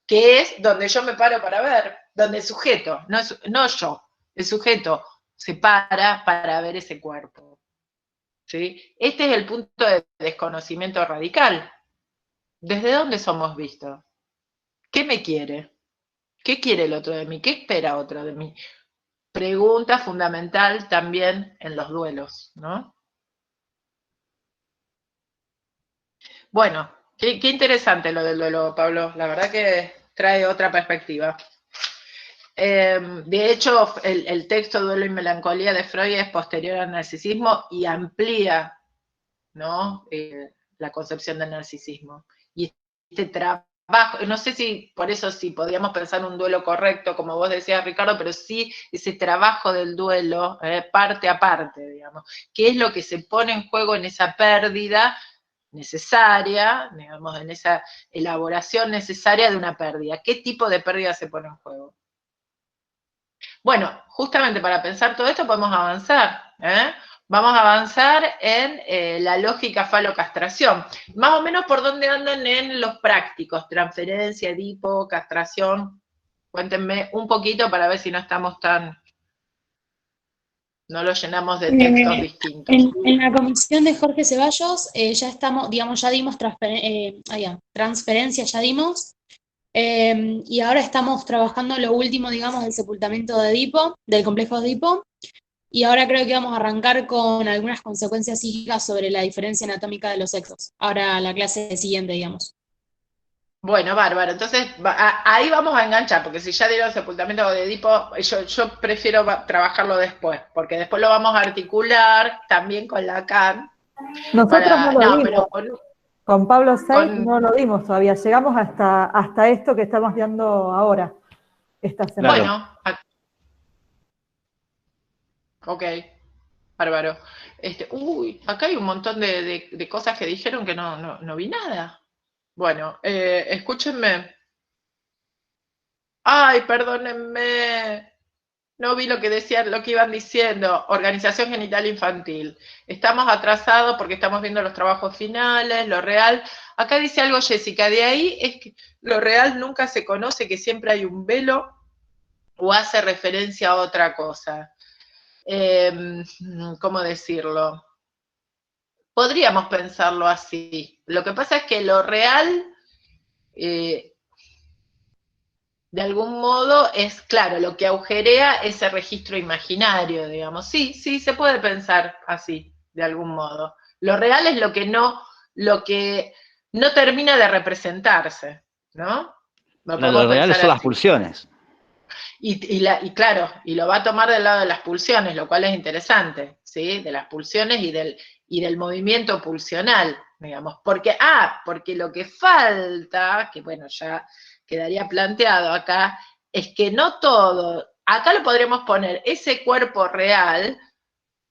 que es donde yo me paro para ver, donde el sujeto, no yo, el sujeto se para ver ese cuerpo. ¿Sí? Este es el punto de desconocimiento radical. ¿Desde dónde somos vistos? ¿Qué me quiere? ¿Qué quiere el otro de mí? ¿Qué espera otro de mí? Pregunta fundamental también en los duelos, ¿no? Bueno, qué interesante lo del duelo, Pablo. La verdad que trae otra perspectiva. De hecho, el texto Duelo y Melancolía de Freud es posterior al narcisismo y amplía, ¿no? La concepción del narcisismo. Y este trabajo, no sé si por eso sí podríamos pensar un duelo correcto, como vos decías, Ricardo, pero sí ese trabajo del duelo, parte a parte, digamos. ¿Qué es lo que se pone en juego en esa pérdida necesaria, digamos, en esa elaboración necesaria de una pérdida? ¿Qué tipo de pérdida se pone en juego? Bueno, justamente para pensar todo esto podemos avanzar, ¿eh? Vamos a avanzar en la lógica falocastración. Más o menos por dónde andan en los prácticos, transferencia, Edipo, castración. Cuéntenme un poquito para ver si no estamos no lo llenamos de textos distintos. En la comisión de Jorge Ceballos ya estamos, digamos, ya dimos transferencia, ya dimos. Y ahora estamos trabajando lo último, digamos, del sepultamiento de Edipo, del complejo de Edipo. Y ahora creo que vamos a arrancar con algunas consecuencias psíquicas sobre la diferencia anatómica de los sexos. Ahora la clase siguiente, digamos. Bueno, bárbaro. Entonces, ahí vamos a enganchar, porque si ya dieron sepultamiento de Edipo, yo prefiero trabajarlo después, porque después lo vamos a articular también con Lacan. Nosotros no lo No, vimos. pero Con Pablo 6 Con- no lo dimos todavía, llegamos hasta esto que estamos viendo ahora, esta semana. Claro. Bueno, ok, bárbaro. Acá hay un montón de cosas que dijeron que no vi nada. Bueno, escúchenme. Ay, perdónenme. No vi lo que decían, lo que iban diciendo. Organización genital infantil. Estamos atrasados porque estamos viendo los trabajos finales, lo real. Acá dice algo Jessica, de ahí es que lo real nunca se conoce, que siempre hay un velo o hace referencia a otra cosa. ¿Cómo decirlo? Podríamos pensarlo así. Lo que pasa es que lo real, de algún modo, es, claro, lo que agujerea ese registro imaginario, digamos. Sí, se puede pensar así, de algún modo. Lo real es lo que no termina de representarse, ¿no? Lo real son las pulsiones. Y claro, y lo va a tomar del lado de las pulsiones, lo cual es interesante, ¿sí? De las pulsiones y del movimiento pulsional, digamos. Porque lo que falta, que bueno, ya quedaría planteado acá, es que no todo, acá lo podremos poner, ese cuerpo real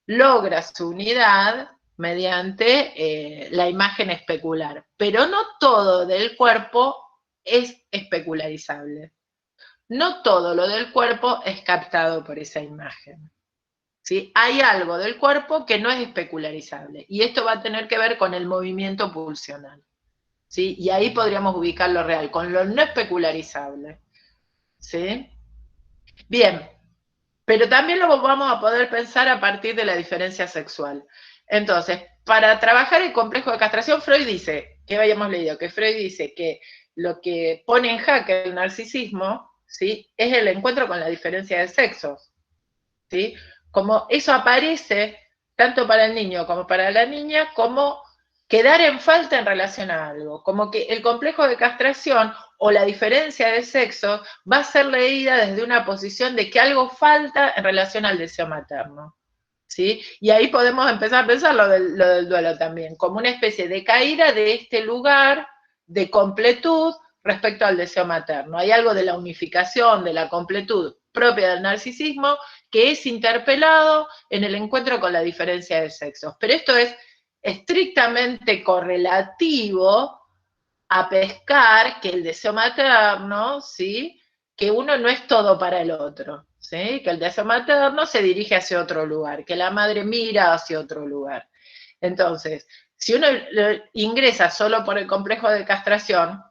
logra su unidad mediante la imagen especular, pero no todo del cuerpo es especularizable. No todo lo del cuerpo es captado por esa imagen. ¿Sí? Hay algo del cuerpo que no es especularizable, y esto va a tener que ver con el movimiento pulsional. ¿Sí? Y ahí podríamos ubicar lo real, con lo no especularizable. ¿Sí? Bien, pero también lo vamos a poder pensar a partir de la diferencia sexual. Entonces, para trabajar el complejo de castración, Freud dice, que habíamos leído, que Freud dice que lo que pone en jaque el narcisismo, ¿sí? Es el encuentro con la diferencia de sexos, ¿sí? Como eso aparece tanto para el niño como para la niña, como quedar en falta en relación a algo, como que el complejo de castración o la diferencia de sexo va a ser leída desde una posición de que algo falta en relación al deseo materno, ¿sí? Y ahí podemos empezar a pensar lo del duelo también, como una especie de caída de este lugar de completud respecto al deseo materno. Hay algo de la unificación, de la completud propia del narcisismo, que es interpelado en el encuentro con la diferencia de sexos. Pero esto es estrictamente correlativo a pescar que el deseo materno, ¿sí? Que uno no es todo para el otro, ¿sí? Que el deseo materno se dirige hacia otro lugar, que la madre mira hacia otro lugar. Entonces, si uno ingresa solo por el complejo de castración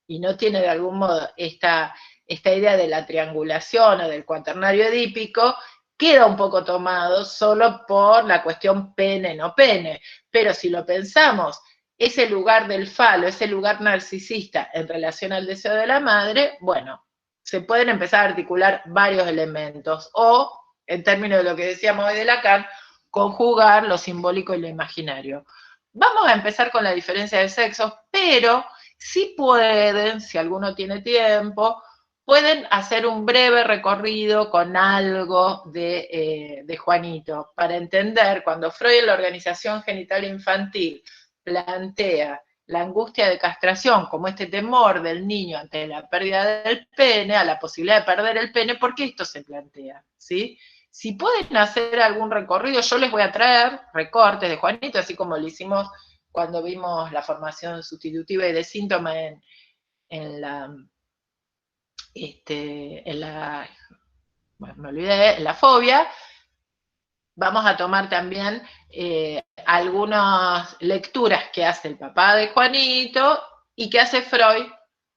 y no tiene de algún modo esta idea de la triangulación o del cuaternario edípico, queda un poco tomado solo por la cuestión pene-no pene. Pero si lo pensamos, ese lugar del falo, ese lugar narcisista en relación al deseo de la madre, bueno, se pueden empezar a articular varios elementos, o, en términos de lo que decíamos hoy de Lacan, conjugar lo simbólico y lo imaginario. Vamos a empezar con la diferencia de sexos, pero si pueden, si alguno tiene tiempo, pueden hacer un breve recorrido con algo de Juanito, para entender cuando Freud en la organización genital infantil plantea la angustia de castración como este temor del niño ante la pérdida del pene, a la posibilidad de perder el pene, ¿por qué esto se plantea? ¿Sí? Si pueden hacer algún recorrido, yo les voy a traer recortes de Juanito, así como lo hicimos cuando vimos la formación sustitutiva y de síntoma en la fobia. Vamos a tomar también algunas lecturas que hace el papá de Juanito y que hace Freud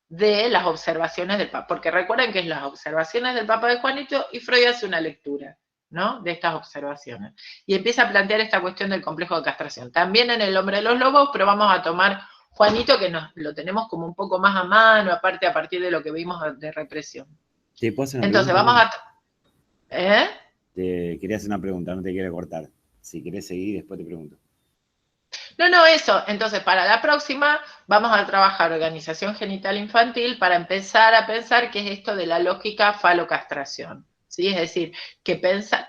de las observaciones del papá, porque recuerden que es las observaciones del papá de Juanito y Freud hace una lectura, ¿no? De estas observaciones. Y empieza a plantear esta cuestión del complejo de castración. También en El hombre de los lobos, pero vamos a tomar Juanito, que lo tenemos como un poco más a mano, aparte a partir de lo que vimos de represión. ¿Te puedo hacer una Entonces pregunta? vamos a... Te quería hacer una pregunta, no te quiero cortar. Si querés seguir, después te pregunto. No, eso. Entonces, para la próxima vamos a trabajar organización genital infantil para empezar a pensar qué es esto de la lógica falocastración, ¿sí? Es decir,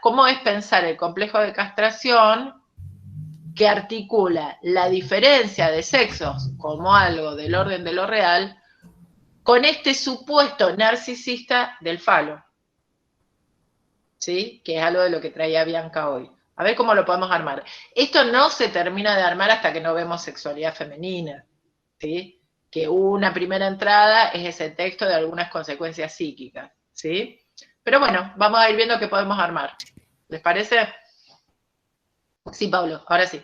cómo es pensar el complejo de castración que articula la diferencia de sexos como algo del orden de lo real con este supuesto narcisista del falo, ¿sí? Que es algo de lo que traía Bianca hoy. A ver cómo lo podemos armar. Esto no se termina de armar hasta que no vemos sexualidad femenina, ¿sí? Que una primera entrada es ese texto de algunas consecuencias psíquicas, ¿sí? Pero bueno, vamos a ir viendo qué podemos armar. ¿Les parece? Sí, Pablo, ahora sí.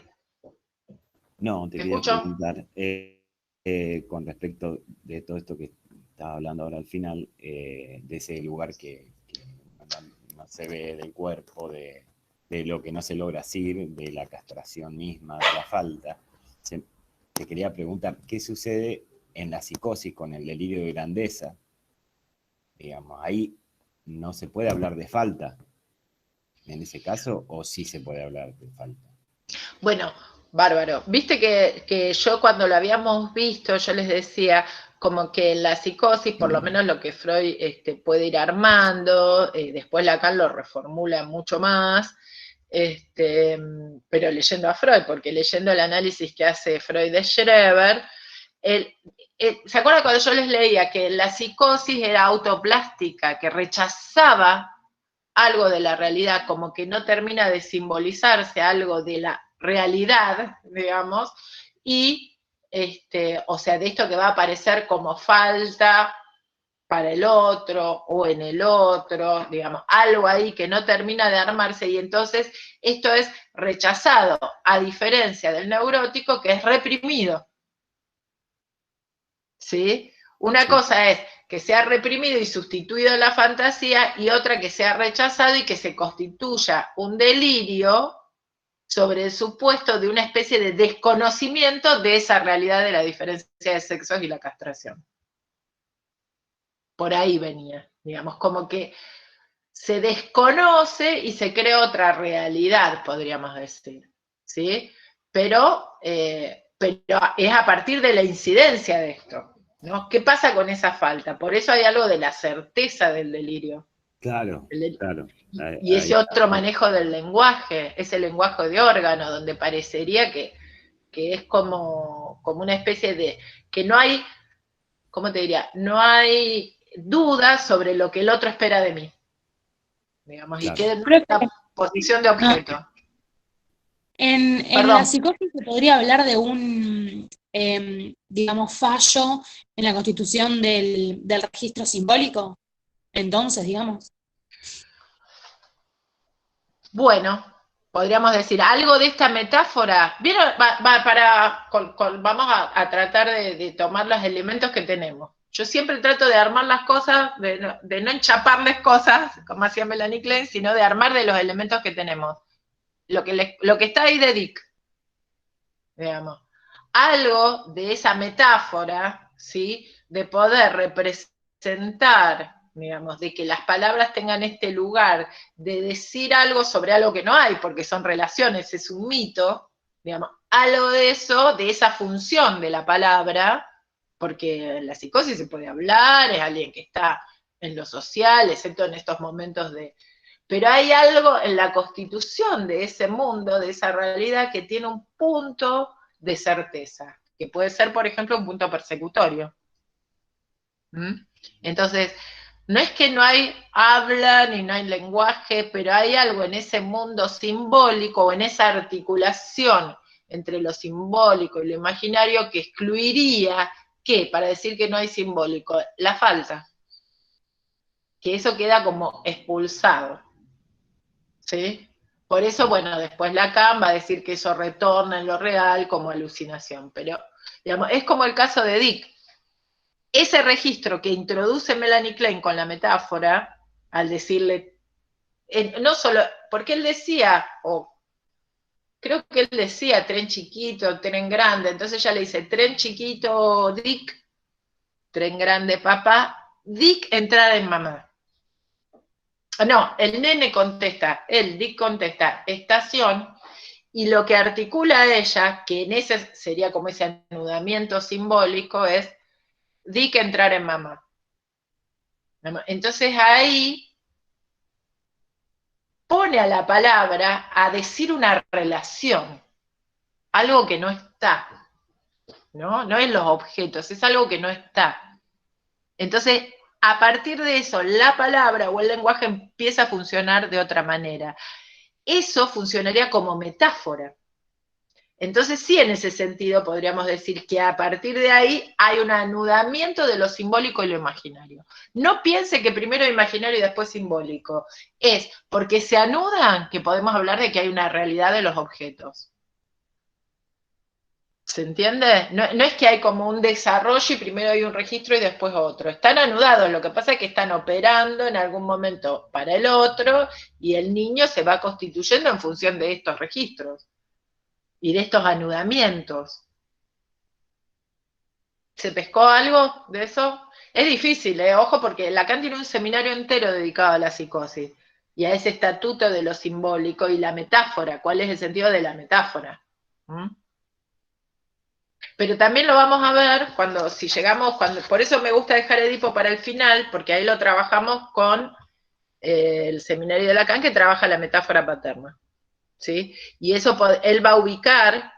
No, te ¿Te quería escucho? preguntar, con respecto de todo esto que estaba hablando ahora al final, de ese lugar que no se ve del cuerpo, de lo que no se logra decir, de la castración misma, de la falta. Te quería preguntar, ¿qué sucede en la psicosis con el delirio de grandeza? Digamos, ahí no se puede hablar de falta en ese caso, o sí se puede hablar de falta. Bueno, bárbaro. Viste que yo cuando lo habíamos visto, yo les decía como que en la psicosis, por lo menos lo que Freud puede ir armando, después Lacan lo reformula mucho más, pero leyendo a Freud, porque leyendo el análisis que hace Freud de Schreber, ¿se acuerdan cuando yo les leía que la psicosis era autoplástica, que rechazaba algo de la realidad, como que no termina de simbolizarse algo de la realidad, digamos, y, o sea, de esto que va a aparecer como falta para el otro o en el otro, digamos, algo ahí que no termina de armarse y entonces esto es rechazado, a diferencia del neurótico que es reprimido, ¿sí? Una Sí. cosa es que sea reprimido y sustituido en la fantasía y otra que sea rechazado y que se constituya un delirio sobre el supuesto de una especie de desconocimiento de esa realidad de la diferencia de sexos y la castración. Por ahí venía, digamos, como que se desconoce y se crea otra realidad, podríamos decir, ¿sí? Pero es a partir de la incidencia de esto, ¿no? ¿Qué pasa con esa falta? Por eso hay algo de la certeza del delirio. Claro, claro. Y ese otro manejo del lenguaje, ese lenguaje de órgano, donde parecería que es como una especie de, que no hay, ¿cómo te diría? No hay duda sobre lo que el otro espera de mí, digamos, y Claro. queda en Creo que una posición de objeto. en la Perdón. psicosis se podría hablar de un, digamos, fallo en la constitución del registro simbólico, entonces, digamos. Bueno, podríamos decir algo de esta metáfora. ¿Vieron? Vamos a tratar de tomar los elementos que tenemos. Yo siempre trato de armar las cosas, de no enchaparles cosas, como hacía Melanie Klein, sino de armar de los elementos que tenemos. Lo que está ahí de Dick, digamos. Algo de esa metáfora, ¿sí? De poder representar, digamos, de que las palabras tengan este lugar de decir algo sobre algo que no hay, porque son relaciones, es un mito, digamos, algo de eso, de esa función de la palabra, porque en la psicosis se puede hablar, es alguien que está en lo social, excepto en estos momentos de... Pero hay algo en la constitución de ese mundo, de esa realidad, que tiene un punto de certeza, que puede ser, por ejemplo, un punto persecutorio. Entonces, no es que no hay habla ni no hay lenguaje, pero hay algo en ese mundo simbólico o en esa articulación entre lo simbólico y lo imaginario que excluiría, ¿qué? Para decir que no hay simbólico, la falta. Que eso queda como expulsado. ¿Sí? Por eso, bueno, después Lacan va a decir que eso retorna en lo real como alucinación, pero digamos, es como el caso de Dick. Ese registro que introduce Melanie Klein con la metáfora, al decirle, no solo, porque él decía, o creo que él decía tren chiquito, tren grande, entonces ella le dice, tren chiquito, Dick, tren grande, papá, Dick entrar en mamá. No, el nene contesta, Dick contesta, estación, y lo que articula a ella, que en ese sería como ese anudamiento simbólico, es Dick entrar en mamá. Entonces ahí pone a la palabra a decir una relación, algo que no está, ¿no? No es los objetos, es algo que no está. Entonces, a partir de eso, la palabra o el lenguaje empieza a funcionar de otra manera. Eso funcionaría como metáfora. Entonces, sí, en ese sentido podríamos decir que a partir de ahí hay un anudamiento de lo simbólico y lo imaginario. No piense que primero imaginario y después simbólico. Es porque se anudan que podemos hablar de que hay una realidad de los objetos. ¿Se entiende? No es que hay como un desarrollo y primero hay un registro y después otro. Están anudados, lo que pasa es que están operando en algún momento para el otro y el niño se va constituyendo en función de estos registros y de estos anudamientos. ¿Se pescó algo de eso? Es difícil, ojo, porque Lacan tiene un seminario entero dedicado a la psicosis y a ese estatuto de lo simbólico y la metáfora. ¿Cuál es el sentido de la metáfora? Pero también lo vamos a ver si llegamos, por eso me gusta dejar Edipo para el final, porque ahí lo trabajamos con el seminario de Lacan, que trabaja la metáfora paterna, ¿sí? Y eso él va a ubicar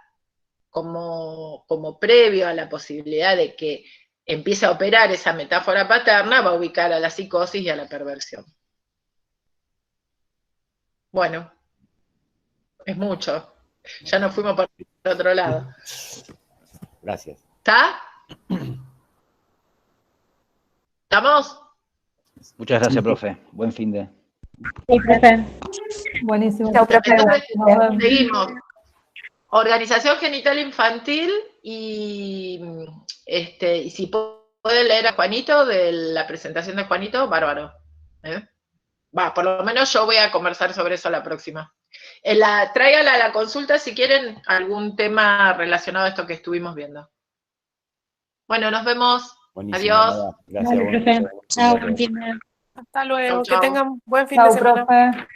como previo a la posibilidad de que empiece a operar esa metáfora paterna, va a ubicar a la psicosis y a la perversión. Bueno, es mucho. Ya nos fuimos por el otro lado. Gracias. ¿Está? ¿Estamos? Muchas gracias, profe. Buen fin de. Sí, profe. Buenísimo. Chao, profe. Entonces, Nos vemos. seguimos. Organización genital infantil y si pueden leer a Juanito de la presentación de Juanito, bárbaro. Por lo menos yo voy a conversar sobre eso la próxima. Tráigala a la consulta si quieren algún tema relacionado a esto que estuvimos viendo. Bueno, nos vemos. Buenísimo, Adiós. nada. Gracias. Vale, profe. Buenas noches. Chao, buen fin de- Hasta luego, Chau, chau. que tengan buen fin Chao, de semana. profe.